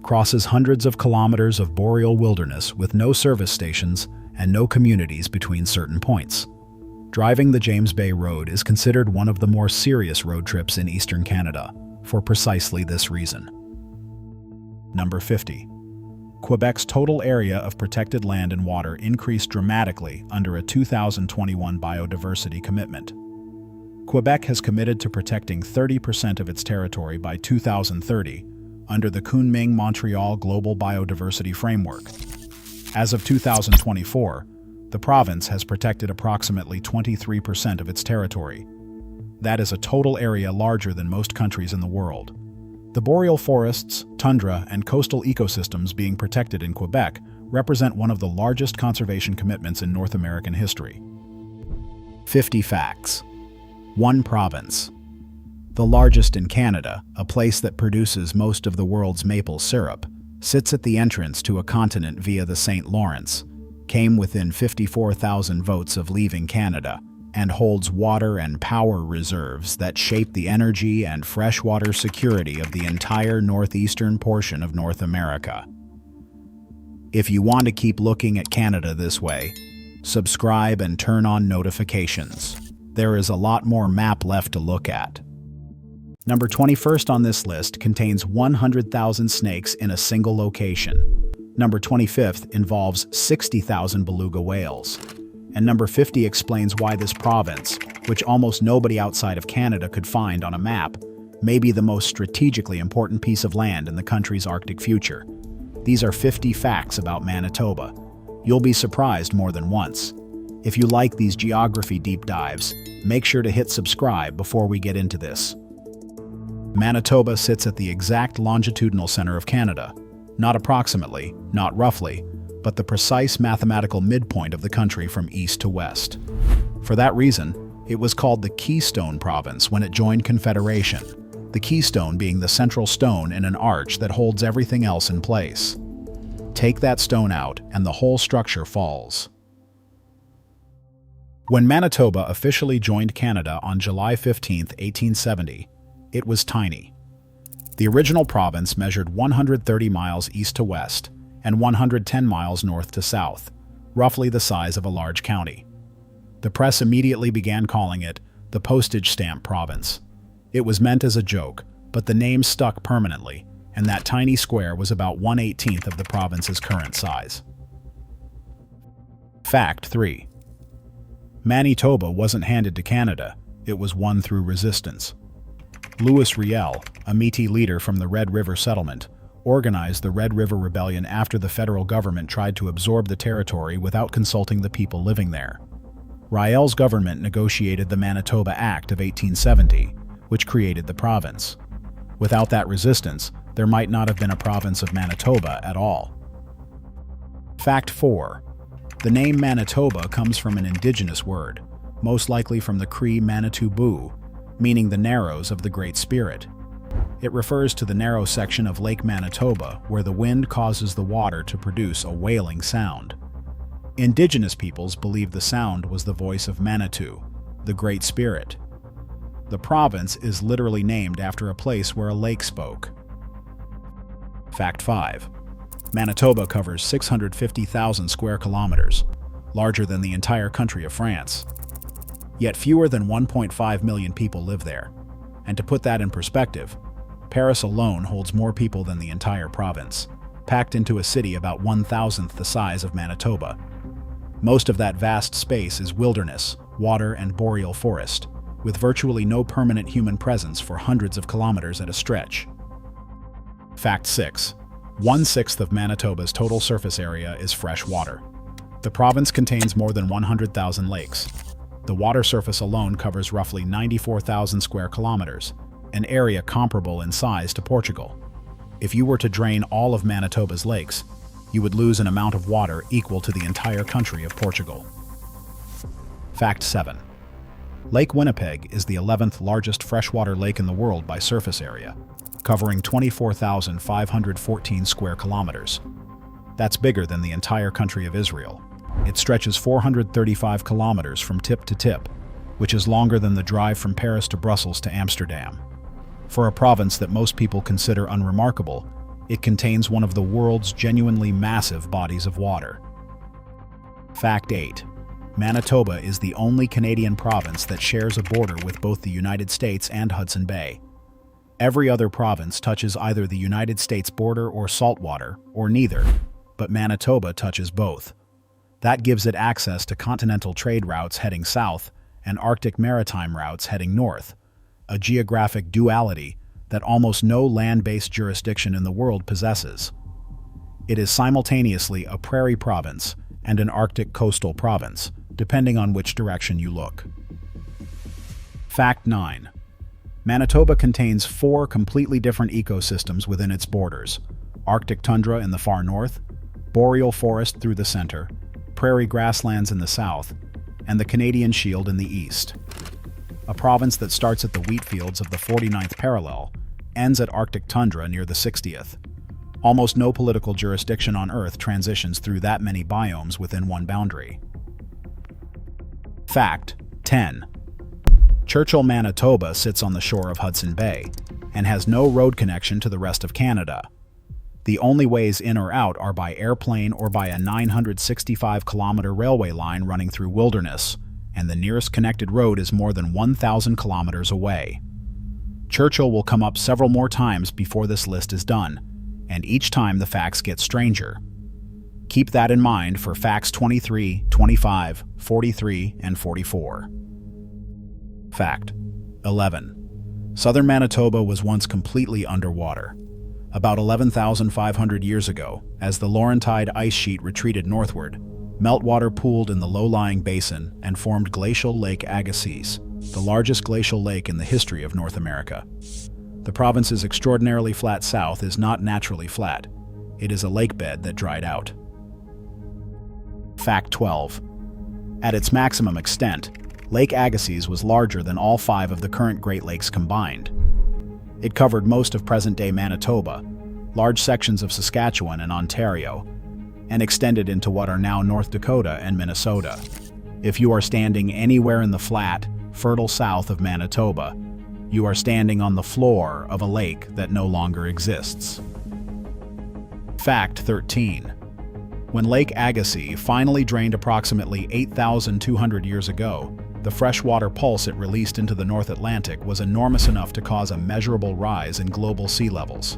crosses hundreds of kilometers of boreal wilderness with no service stations and no communities between certain points. Driving the James Bay Road is considered one of the more serious road trips in eastern Canada, for precisely this reason. Number 50. Quebec's total area of protected land and water increased dramatically under a 2021 biodiversity commitment. Quebec has committed to protecting 30% of its territory by 2030 under the Kunming-Montreal Global Biodiversity Framework. As of 2024, the province has protected approximately 23% of its territory. That is a total area larger than most countries in the world. The boreal forests, tundra, and coastal ecosystems being protected in Quebec represent one of the largest conservation commitments in North American history. 50 facts. 1 province. The largest in Canada, a place that produces most of the world's maple syrup, sits at the entrance to a continent via the St. Lawrence, came within 54,000 votes of leaving Canada, and holds water and power reserves that shape the energy and freshwater security of the entire northeastern portion of North America. If you want to keep looking at Canada this way, subscribe and turn on notifications. There is a lot more map left to look at. Number 21st on this list contains 100,000 snakes in a single location. Number 25th involves 60,000 beluga whales. And number 50 explains why this province, which almost nobody outside of Canada could find on a map, may be the most strategically important piece of land in the country's Arctic future. These are 50 facts about Manitoba. You'll be surprised more than once. If you like these geography deep dives, make sure to hit subscribe before we get into this. Manitoba sits at the exact longitudinal center of Canada. Not approximately, not roughly, but the precise mathematical midpoint of the country from east to west. For that reason, it was called the Keystone Province when it joined Confederation, the keystone being the central stone in an arch that holds everything else in place. Take that stone out and the whole structure falls. When Manitoba officially joined Canada on July 15, 1870, it was tiny. The original province measured 130 miles east to west and 110 miles north to south, roughly the size of a large county. The press immediately began calling it the postage stamp province. It was meant as a joke, but the name stuck permanently, and that tiny square was about 1/18 of the province's current size. Fact 3. Manitoba wasn't handed to Canada, it was won through resistance. Louis Riel, a Métis leader from the Red River settlement, organized the Red River Rebellion after the federal government tried to absorb the territory without consulting the people living there. Riel's government negotiated the Manitoba Act of 1870, which created the province. Without that resistance, there might not have been a province of Manitoba at all. Fact 4. The name Manitoba comes from an indigenous word, most likely from the Cree Manitobu, meaning the narrows of the Great Spirit. It refers to the narrow section of Lake Manitoba where the wind causes the water to produce a wailing sound. Indigenous peoples believe the sound was the voice of Manitou, the Great Spirit. The province is literally named after a place where a lake spoke. Fact 5. Manitoba covers 650,000 square kilometers, larger than the entire country of France. Yet fewer than 1.5 million people live there. And to put that in perspective, Paris alone holds more people than the entire province, packed into a city about 1,000th the size of Manitoba. Most of that vast space is wilderness, water, and boreal forest, with virtually no permanent human presence for hundreds of kilometers at a stretch. Fact 6. 1/6 of Manitoba's total surface area is fresh water. The province contains more than 100,000 lakes. The water surface alone covers roughly 94,000 square kilometers, an area comparable in size to Portugal. If you were to drain all of Manitoba's lakes, you would lose an amount of water equal to the entire country of Portugal. Fact 7. Lake Winnipeg is the 11th largest freshwater lake in the world by surface area, covering 24,514 square kilometers. That's bigger than the entire country of Israel. It stretches 435 kilometers from tip to tip, which is longer than the drive from Paris to Brussels to Amsterdam. For a province that most people consider unremarkable, it contains one of the world's genuinely massive bodies of water. Fact 8. Manitoba is the only Canadian province that shares a border with both the United States and Hudson Bay. Every other province touches either the United States border or saltwater, or neither, but Manitoba touches both. That gives it access to continental trade routes heading south and Arctic maritime routes heading north, a geographic duality that almost no land-based jurisdiction in the world possesses. It is simultaneously a prairie province and an Arctic coastal province, depending on which direction you look. Fact 9. Manitoba contains 4 completely different ecosystems within its borders: Arctic tundra in the far north, boreal forest through the center, prairie grasslands in the south, and the Canadian Shield in the east. A province that starts at the wheat fields of the 49th parallel, ends at Arctic tundra near the 60th. Almost no political jurisdiction on Earth transitions through that many biomes within one boundary. Fact 10. Churchill, Manitoba sits on the shore of Hudson Bay and has no road connection to the rest of Canada. The only ways in or out are by airplane or by a 965-kilometer railway line running through wilderness, and the nearest connected road is more than 1,000 kilometers away. Churchill will come up several more times before this list is done, and each time the facts get stranger. Keep that in mind for facts 23, 25, 43, and 44. Fact 11. Southern Manitoba was once completely underwater. About 11,500 years ago, as the Laurentide ice sheet retreated northward, meltwater pooled in the low-lying basin and formed Glacial Lake Agassiz, the largest glacial lake in the history of North America. The province's extraordinarily flat south is not naturally flat. It is a lake bed that dried out. Fact 12. At its maximum extent, Lake Agassiz was larger than all 5 of the current Great Lakes combined. It covered most of present-day Manitoba, large sections of Saskatchewan and Ontario, and extended into what are now North Dakota and Minnesota. If you are standing anywhere in the flat, fertile south of Manitoba, you are standing on the floor of a lake that no longer exists. Fact 13. When Lake Agassiz finally drained approximately 8,200 years ago, the freshwater pulse it released into the North Atlantic was enormous enough to cause a measurable rise in global sea levels.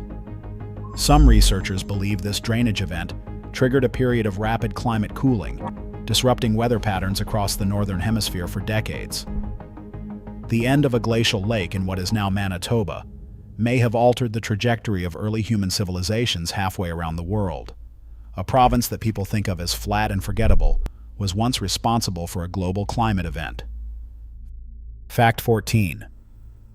Some researchers believe this drainage event triggered a period of rapid climate cooling, disrupting weather patterns across the northern hemisphere for decades. The end of a glacial lake in what is now Manitoba may have altered the trajectory of early human civilizations halfway around the world. A province that people think of as flat and forgettable was once responsible for a global climate event. Fact 14.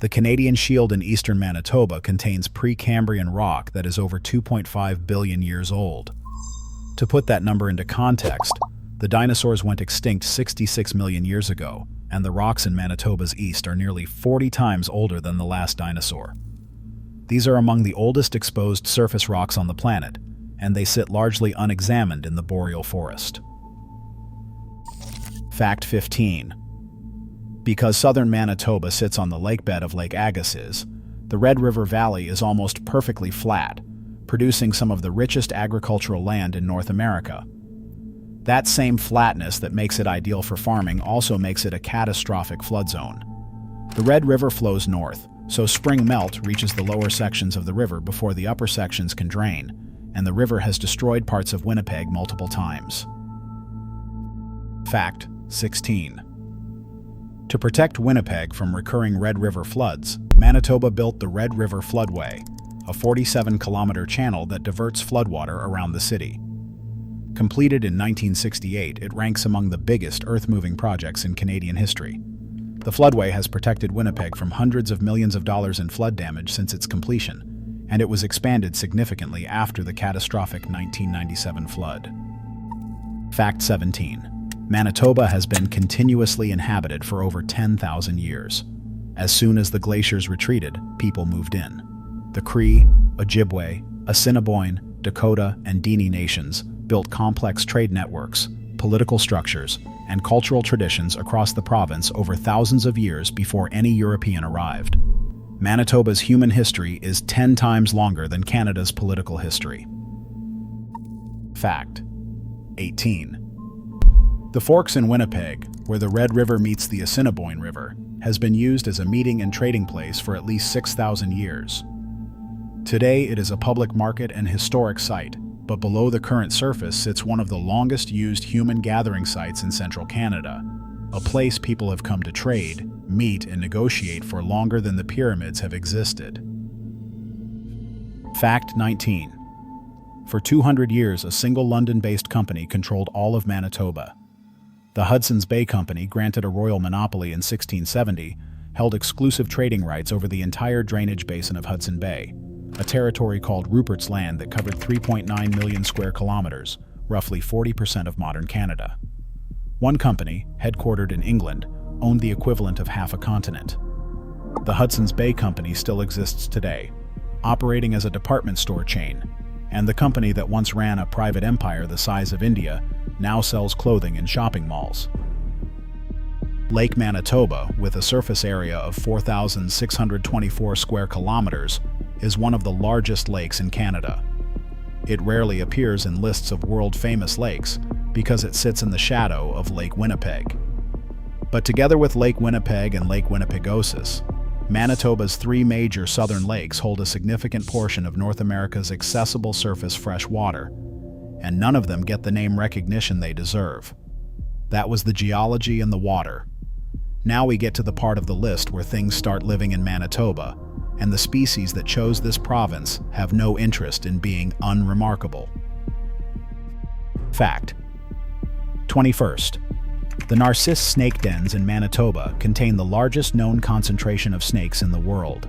The Canadian Shield in eastern Manitoba contains Precambrian rock that is over 2.5 billion years old. To put that number into context, the dinosaurs went extinct 66 million years ago, and the rocks in Manitoba's east are nearly 40 times older than the last dinosaur. These are among the oldest exposed surface rocks on the planet, and they sit largely unexamined in the boreal forest. Fact 15. Because southern Manitoba sits on the lakebed of Lake Agassiz, the Red River Valley is almost perfectly flat, producing some of the richest agricultural land in North America. That same flatness that makes it ideal for farming also makes it a catastrophic flood zone. The Red River flows north, so spring melt reaches the lower sections of the river before the upper sections can drain, and the river has destroyed parts of Winnipeg multiple times. Fact 16. To protect Winnipeg from recurring Red River floods, Manitoba built the Red River Floodway, a 47-kilometer channel that diverts floodwater around the city. Completed in 1968, it ranks among the biggest earth-moving projects in Canadian history. The floodway has protected Winnipeg from hundreds of millions of dollars in flood damage since its completion, and it was expanded significantly after the catastrophic 1997 flood. Fact 17. Manitoba has been continuously inhabited for over 10,000 years. As soon as the glaciers retreated, people moved in. The Cree, Ojibwe, Assiniboine, Dakota, and Dene nations built complex trade networks, political structures, and cultural traditions across the province over thousands of years before any European arrived. Manitoba's human history is 10 times longer than Canada's political history. Fact 18. The Forks in Winnipeg, where the Red River meets the Assiniboine River, has been used as a meeting and trading place for at least 6,000 years. Today, it is a public market and historic site, but below the current surface sits one of the longest used human gathering sites in central Canada, a place people have come to trade, meet, and negotiate for longer than the pyramids have existed. Fact 19. For 200 years, a single London-based company controlled all of Manitoba. The Hudson's Bay Company, granted a royal monopoly in 1670, held exclusive trading rights over the entire drainage basin of Hudson Bay, a territory called Rupert's Land that covered 3.9 million square kilometers, roughly 40% of modern Canada. One company, headquartered in England, owned the equivalent of half a continent. The Hudson's Bay Company still exists today, operating as a department store chain, and the company that once ran a private empire the size of India now sells clothing in shopping malls. Lake Manitoba, with a surface area of 4,624 square kilometers, is one of the largest lakes in Canada. It rarely appears in lists of world-famous lakes because it sits in the shadow of Lake Winnipeg. But together with Lake Winnipeg and Lake Winnipegosis, Manitoba's three major southern lakes hold a significant portion of North America's accessible surface fresh water, and none of them get the name recognition they deserve. That was the geology and the water. Now we get to the part of the list where things start living in Manitoba, and the species that chose this province have no interest in being unremarkable. Fact 21st. The Narcisse snake dens in Manitoba contain the largest known concentration of snakes in the world.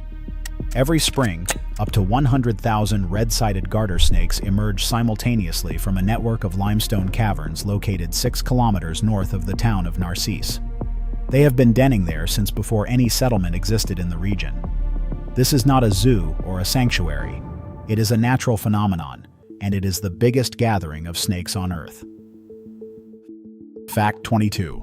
Every spring, up to 100,000 red-sided garter snakes emerge simultaneously from a network of limestone caverns located 6 kilometers north of the town of Narcisse. They have been denning there since before any settlement existed in the region. This is not a zoo or a sanctuary. It is a natural phenomenon, and it is the biggest gathering of snakes on Earth. Fact 22.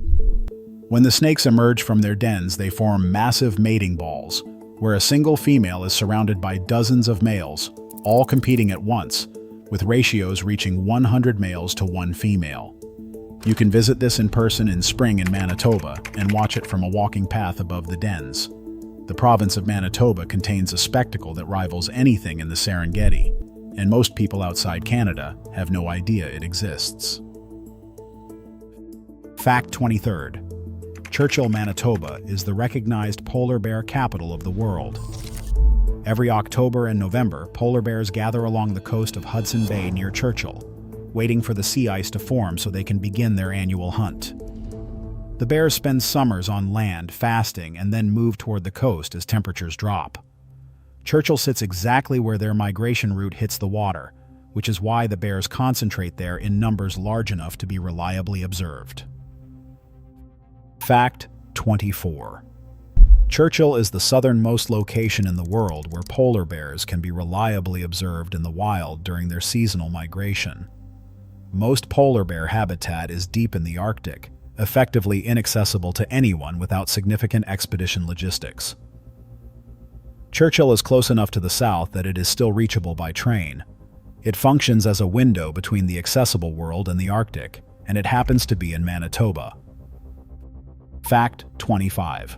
When the snakes emerge from their dens, they form massive mating balls, where a single female is surrounded by dozens of males, all competing at once, with ratios reaching 100 males to 1 female. You can visit this in person in spring in Manitoba and watch it from a walking path above the dens. The province of Manitoba contains a spectacle that rivals anything in the Serengeti, and most people outside Canada have no idea it exists. Fact 23rd. Churchill, Manitoba is the recognized polar bear capital of the world. Every October and November, polar bears gather along the coast of Hudson Bay near Churchill, waiting for the sea ice to form so they can begin their annual hunt. The bears spend summers on land, fasting, and then move toward the coast as temperatures drop. Churchill sits exactly where their migration route hits the water, which is why the bears concentrate there in numbers large enough to be reliably observed. Fact 24. Churchill is the southernmost location in the world where polar bears can be reliably observed in the wild during their seasonal migration. Most polar bear habitat is deep in the Arctic, effectively inaccessible to anyone without significant expedition logistics. Churchill is close enough to the south that it is still reachable by train. It functions as a window between the accessible world and the Arctic, and it happens to be in Manitoba. Fact 25.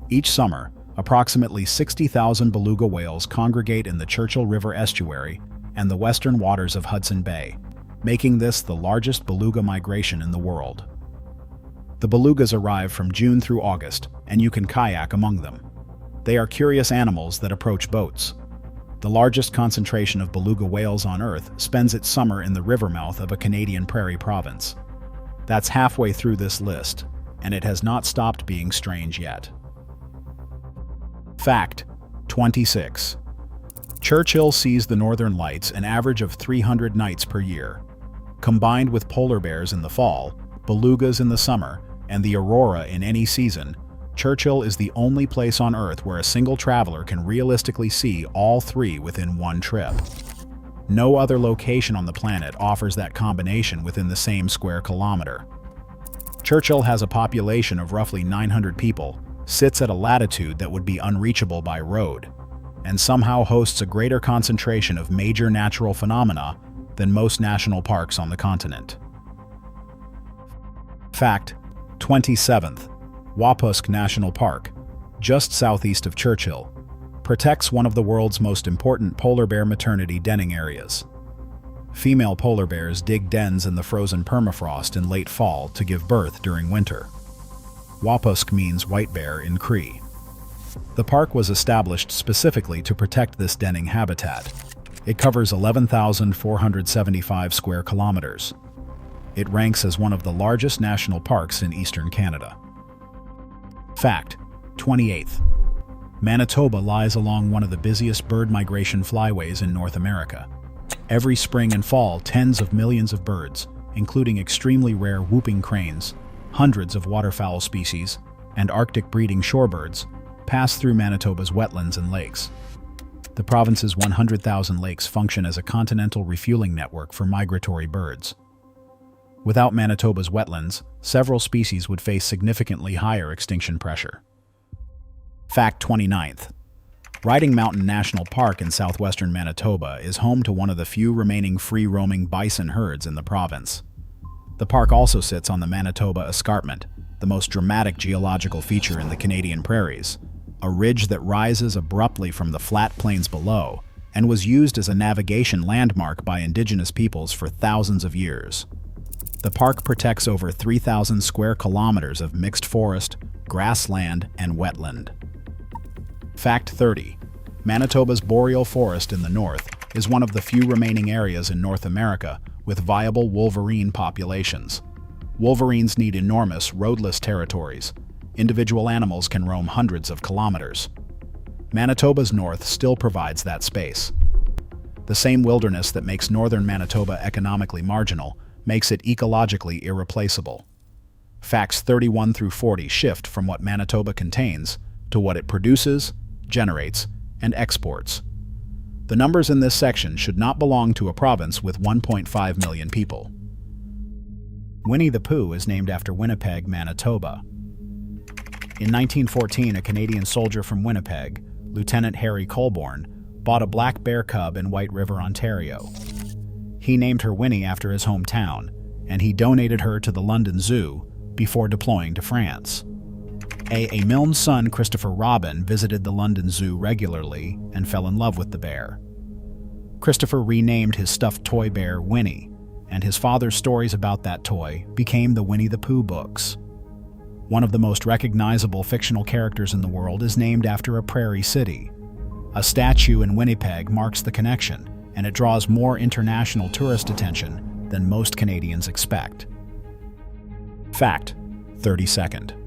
Each summer, approximately 60,000 beluga whales congregate in the Churchill River estuary and the western waters of Hudson Bay, making this the largest beluga migration in the world. The belugas arrive from June through August, and you can kayak among them. They are curious animals that approach boats. The largest concentration of beluga whales on Earth spends its summer in the river mouth of a Canadian prairie province. That's halfway through this list, and it has not stopped being strange yet. Fact 26. Churchill sees the northern lights an average of 300 nights per year. Combined with polar bears in the fall, belugas in the summer, and the aurora in any season, Churchill is the only place on Earth where a single traveler can realistically see all three within one trip. No other location on the planet offers that combination within the same square kilometer. Churchill has a population of roughly 900 people, sits at a latitude that would be unreachable by road, and somehow hosts a greater concentration of major natural phenomena than most national parks on the continent. Fact 27th. Wapusk National Park, just southeast of Churchill, protects one of the world's most important polar bear maternity denning areas. Female polar bears dig dens in the frozen permafrost in late fall to give birth during winter. Wapusk means white bear in Cree. The park was established specifically to protect this denning habitat. It covers 11,475 square kilometers. It ranks as one of the largest national parks in eastern Canada. Fact 28th. Manitoba lies along one of the busiest bird migration flyways in North America. Every spring and fall, tens of millions of birds, including extremely rare whooping cranes, hundreds of waterfowl species, and Arctic breeding shorebirds, pass through Manitoba's wetlands and lakes. The province's 100,000 lakes function as a continental refueling network for migratory birds. Without Manitoba's wetlands, several species would face significantly higher extinction pressure. Fact 29th. Riding Mountain National Park in southwestern Manitoba is home to one of the few remaining free-roaming bison herds in the province. The park also sits on the Manitoba Escarpment, the most dramatic geological feature in the Canadian prairies, a ridge that rises abruptly from the flat plains below and was used as a navigation landmark by Indigenous peoples for thousands of years. The park protects over 3,000 square kilometers of mixed forest, grassland, and wetland. Fact 30. Manitoba's boreal forest in the north is one of the few remaining areas in North America with viable wolverine populations. Wolverines need enormous, roadless territories. Individual animals can roam hundreds of kilometers. Manitoba's north still provides that space. The same wilderness that makes northern Manitoba economically marginal makes it ecologically irreplaceable. Facts 31 through 40 shift from what Manitoba contains to what it produces, generates, and exports. The numbers in this section should not belong to a province with 1.5 million people. Winnie the Pooh is named after Winnipeg, Manitoba. In 1914, a Canadian soldier from Winnipeg, Lieutenant Harry Colborne, bought a black bear cub in White River, Ontario. He named her Winnie after his hometown, and he donated her to the London Zoo before deploying to France. A Milne's son, Christopher Robin, visited the London Zoo regularly and fell in love with the bear. Christopher renamed his stuffed toy bear Winnie, and his father's stories about that toy became the Winnie the Pooh books. One of the most recognizable fictional characters in the world is named after a prairie city. A statue in Winnipeg marks the connection, and it draws more international tourist attention than most Canadians expect. Fact 32nd.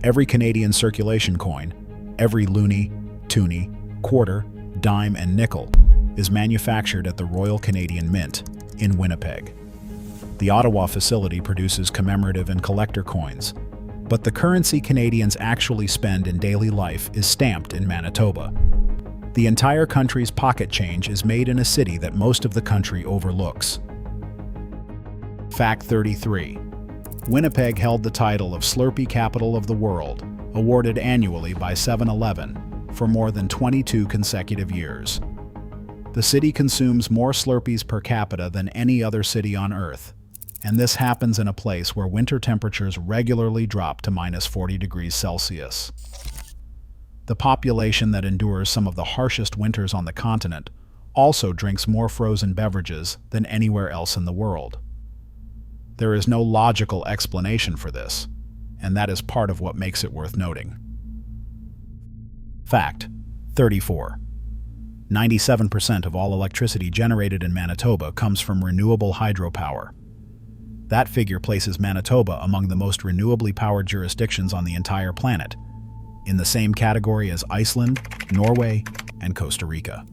Every Canadian circulation coin, every loonie, toonie, quarter, dime, and nickel is manufactured at the Royal Canadian Mint in Winnipeg. The Ottawa facility produces commemorative and collector coins, but the currency Canadians actually spend in daily life is stamped in Manitoba. The entire country's pocket change is made in a city that most of the country overlooks. Fact 33. Winnipeg held the title of Slurpee Capital of the World, awarded annually by 7-Eleven, for more than 22 consecutive years. The city consumes more Slurpees per capita than any other city on Earth, and this happens in a place where winter temperatures regularly drop to -40 degrees Celsius. The population that endures some of the harshest winters on the continent also drinks more frozen beverages than anywhere else in the world. There is no logical explanation for this, and that is part of what makes it worth noting. Fact 34. 97% of all electricity generated in Manitoba comes from renewable hydropower. That figure places Manitoba among the most renewably powered jurisdictions on the entire planet, in the same category as Iceland, Norway, and Costa Rica.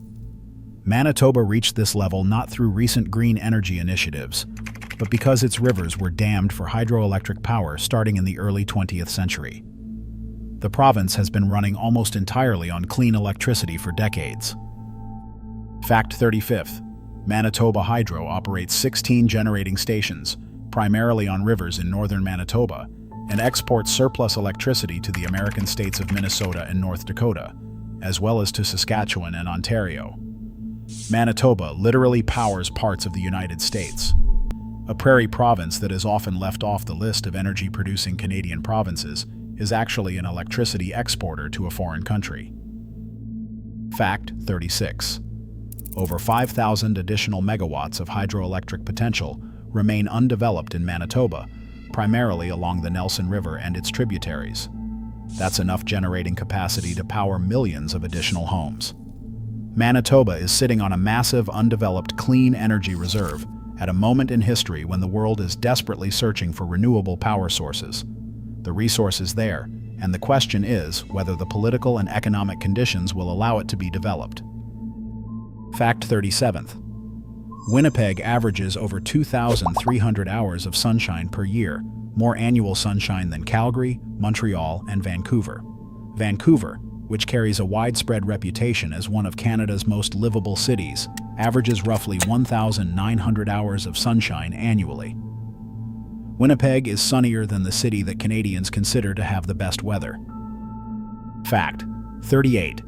Manitoba reached this level not through recent green energy initiatives, but because its rivers were dammed for hydroelectric power starting in the early 20th century. The province has been running almost entirely on clean electricity for decades. Fact 35th. Manitoba Hydro operates 16 generating stations, primarily on rivers in northern Manitoba, and exports surplus electricity to the American states of Minnesota and North Dakota, as well as to Saskatchewan and Ontario. Manitoba literally powers parts of the United States. A prairie province that is often left off the list of energy-producing Canadian provinces is actually an electricity exporter to a foreign country. Fact 36. Over 5,000 additional megawatts of hydroelectric potential remain undeveloped in Manitoba, primarily along the Nelson River and its tributaries. That's enough generating capacity to power millions of additional homes. Manitoba is sitting on a massive, undeveloped clean energy reserve at a moment in history when the world is desperately searching for renewable power sources. The resource is there, and the question is whether the political and economic conditions will allow it to be developed. Fact 37th. Winnipeg averages over 2,300 hours of sunshine per year, more annual sunshine than Calgary, Montreal, and Vancouver. Vancouver, which carries a widespread reputation as one of Canada's most livable cities, averages roughly 1,900 hours of sunshine annually. Winnipeg is sunnier than the city that Canadians consider to have the best weather. Fact 38.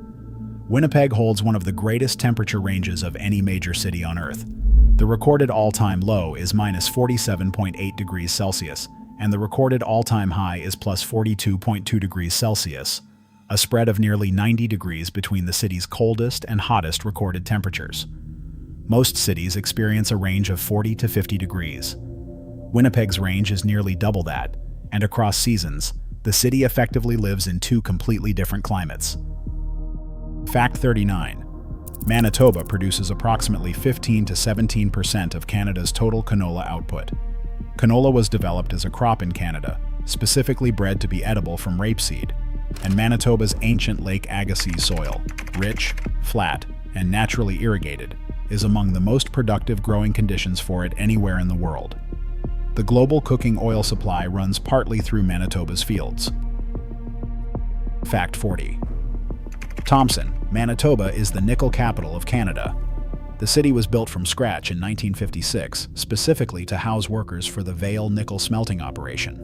Winnipeg holds one of the greatest temperature ranges of any major city on Earth. The recorded all-time low is -47.8 degrees Celsius, and the recorded all-time high is +42.2 degrees Celsius, a spread of nearly 90 degrees between the city's coldest and hottest recorded temperatures. Most cities experience a range of 40 to 50 degrees. Winnipeg's range is nearly double that, and across seasons, the city effectively lives in two completely different climates. Fact 39. Manitoba produces approximately 15 to 17% of Canada's total canola output. Canola was developed as a crop in Canada, specifically bred to be edible from rapeseed, and Manitoba's ancient Lake Agassiz soil, rich, flat, and naturally irrigated, is among the most productive growing conditions for it anywhere in the world. The global cooking oil supply runs partly through Manitoba's fields. Fact 40. Thompson, Manitoba is the nickel capital of Canada. The city was built from scratch in 1956, specifically to house workers for the Vale nickel smelting operation.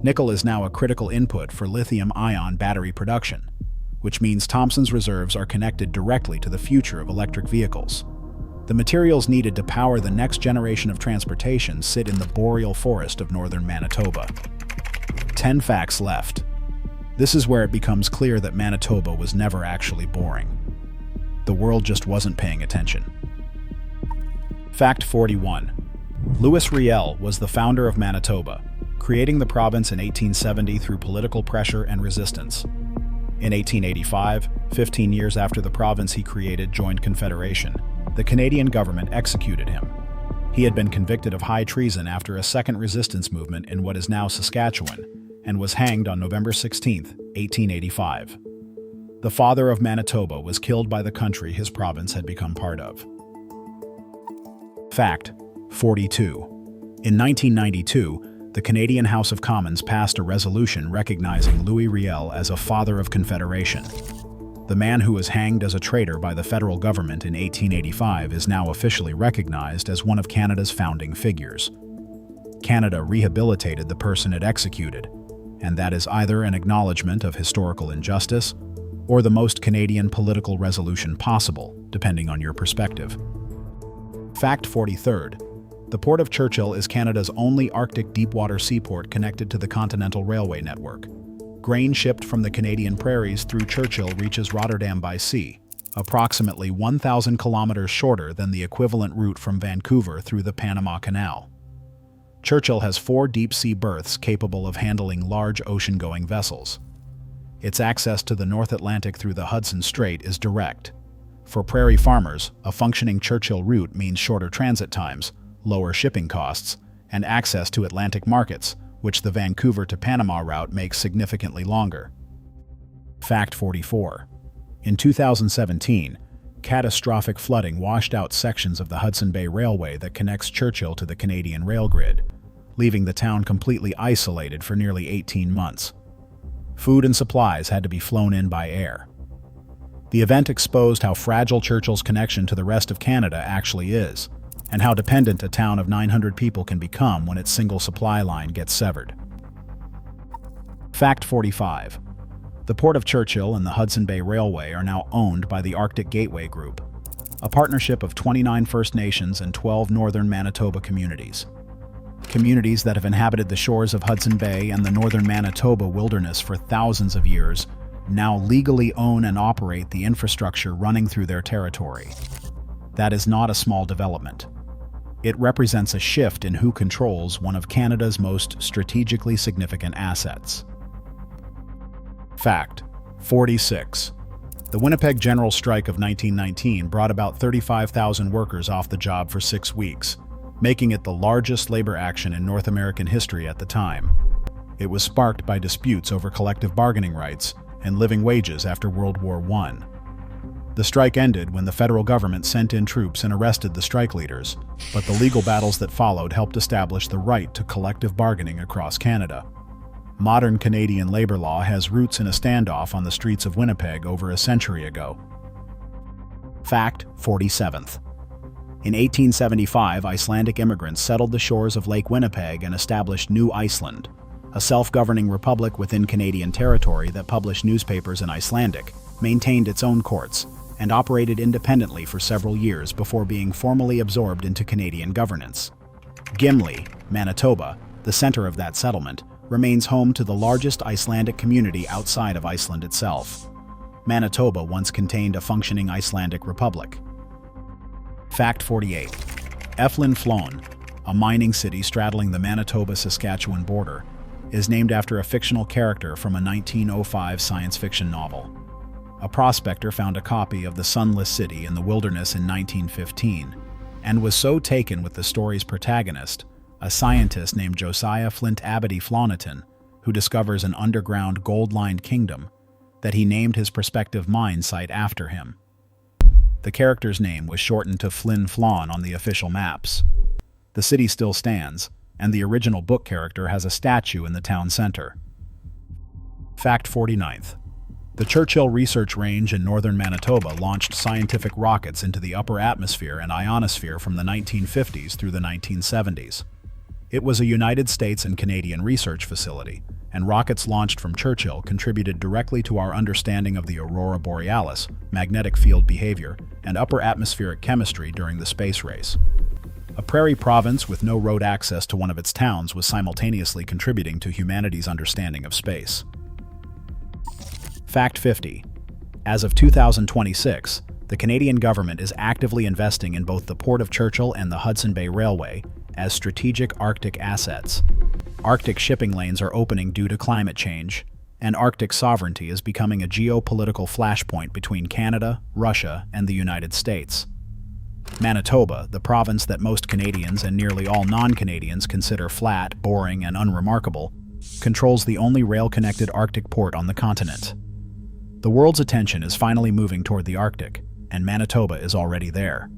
Nickel is now a critical input for lithium-ion battery production, which means Thompson's reserves are connected directly to the future of electric vehicles. The materials needed to power the next generation of transportation sit in the boreal forest of northern Manitoba. 10 facts left. This is where it becomes clear that Manitoba was never actually boring. The world just wasn't paying attention. Fact 41. Louis Riel was the founder of Manitoba, creating the province in 1870 through political pressure and resistance. In 1885, 15 years after the province he created joined Confederation, the Canadian government executed him. He had been convicted of high treason after a second resistance movement in what is now Saskatchewan, and was hanged on November 16, 1885. The father of Manitoba was killed by the country his province had become part of. Fact 42. In 1992, the Canadian House of Commons passed a resolution recognizing Louis Riel as a father of Confederation. The man who was hanged as a traitor by the federal government in 1885 is now officially recognized as one of Canada's founding figures. Canada rehabilitated the person it executed, and that is either an acknowledgement of historical injustice or the most Canadian political resolution possible, depending on your perspective. Fact 43. The Port of Churchill is Canada's only Arctic deepwater seaport connected to the Continental Railway network. Grain shipped from the Canadian prairies through Churchill reaches Rotterdam by sea, approximately 1,000 kilometers shorter than the equivalent route from Vancouver through the Panama Canal. Churchill has 4 deep-sea berths capable of handling large ocean-going vessels. Its access to the North Atlantic through the Hudson Strait is direct. For prairie farmers, a functioning Churchill route means shorter transit times, lower shipping costs, and access to Atlantic markets, which the Vancouver to Panama route makes significantly longer. Fact 44. In 2017, catastrophic flooding washed out sections of the Hudson Bay Railway that connects Churchill to the Canadian rail grid, leaving the town completely isolated for nearly 18 months. Food and supplies had to be flown in by air. The event exposed how fragile Churchill's connection to the rest of Canada actually is, and how dependent a town of 900 people can become when its single supply line gets severed. Fact 45. The Port of Churchill and the Hudson Bay Railway are now owned by the Arctic Gateway Group, a partnership of 29 First Nations and 12 northern Manitoba communities. Communities that have inhabited the shores of Hudson Bay and the northern Manitoba wilderness for thousands of years now legally own and operate the infrastructure running through their territory. That is not a small development. It represents a shift in who controls one of Canada's most strategically significant assets. Fact 46. The Winnipeg General Strike of 1919 brought about 35,000 workers off the job for 6 weeks, making it the largest labor action in North American history at the time. It was sparked by disputes over collective bargaining rights and living wages after World War I. The strike ended when the federal government sent in troops and arrested the strike leaders, but the legal battles that followed helped establish the right to collective bargaining across Canada. Modern Canadian labor law has roots in a standoff on the streets of Winnipeg over a century ago. Fact 47th. In 1875, Icelandic immigrants settled the shores of Lake Winnipeg and established New Iceland, a self-governing republic within Canadian territory that published newspapers in Icelandic, maintained its own courts, and operated independently for several years before being formally absorbed into Canadian governance. Gimli, Manitoba, the center of that settlement, remains home to the largest Icelandic community outside of Iceland itself. Manitoba once contained a functioning Icelandic republic. Fact 48. Eflin Flon, a mining city straddling the Manitoba-Saskatchewan border, is named after a fictional character from a 1905 science fiction novel. A prospector found a copy of The Sunless City in the wilderness in 1915, and was so taken with the story's protagonist, a scientist named Josiah Flint Abity Floniton, who discovers an underground gold-lined kingdom, that he named his prospective mine site after him. The character's name was shortened to Flin Flon on the official maps. The city still stands, and the original book character has a statue in the town center. Fact 49th. The Churchill Research Range in northern Manitoba launched scientific rockets into the upper atmosphere and ionosphere from the 1950s through the 1970s. It was a United States and Canadian research facility, and rockets launched from Churchill contributed directly to our understanding of the aurora borealis, magnetic field behavior, and upper atmospheric chemistry during the space race. A prairie province with no road access to one of its towns was simultaneously contributing to humanity's understanding of space. Fact 50. As of 2026, the Canadian government is actively investing in both the Port of Churchill and the Hudson Bay Railway as strategic Arctic assets. Arctic shipping lanes are opening due to climate change, and Arctic sovereignty is becoming a geopolitical flashpoint between Canada, Russia, and the United States. Manitoba, the province that most Canadians and nearly all non-Canadians consider flat, boring, and unremarkable, controls the only rail-connected Arctic port on the continent. The world's attention is finally moving toward the Arctic, and Manitoba is already there.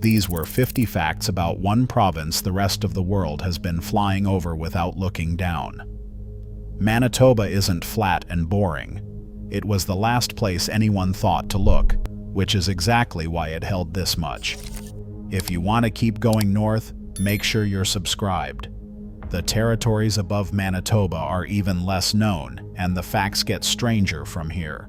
These were 50 facts about one province the rest of the world has been flying over without looking down. Manitoba isn't flat and boring. It was the last place anyone thought to look, which is exactly why it held this much. If you want to keep going north, make sure you're subscribed. The territories above Manitoba are even less known, and the facts get stranger from here.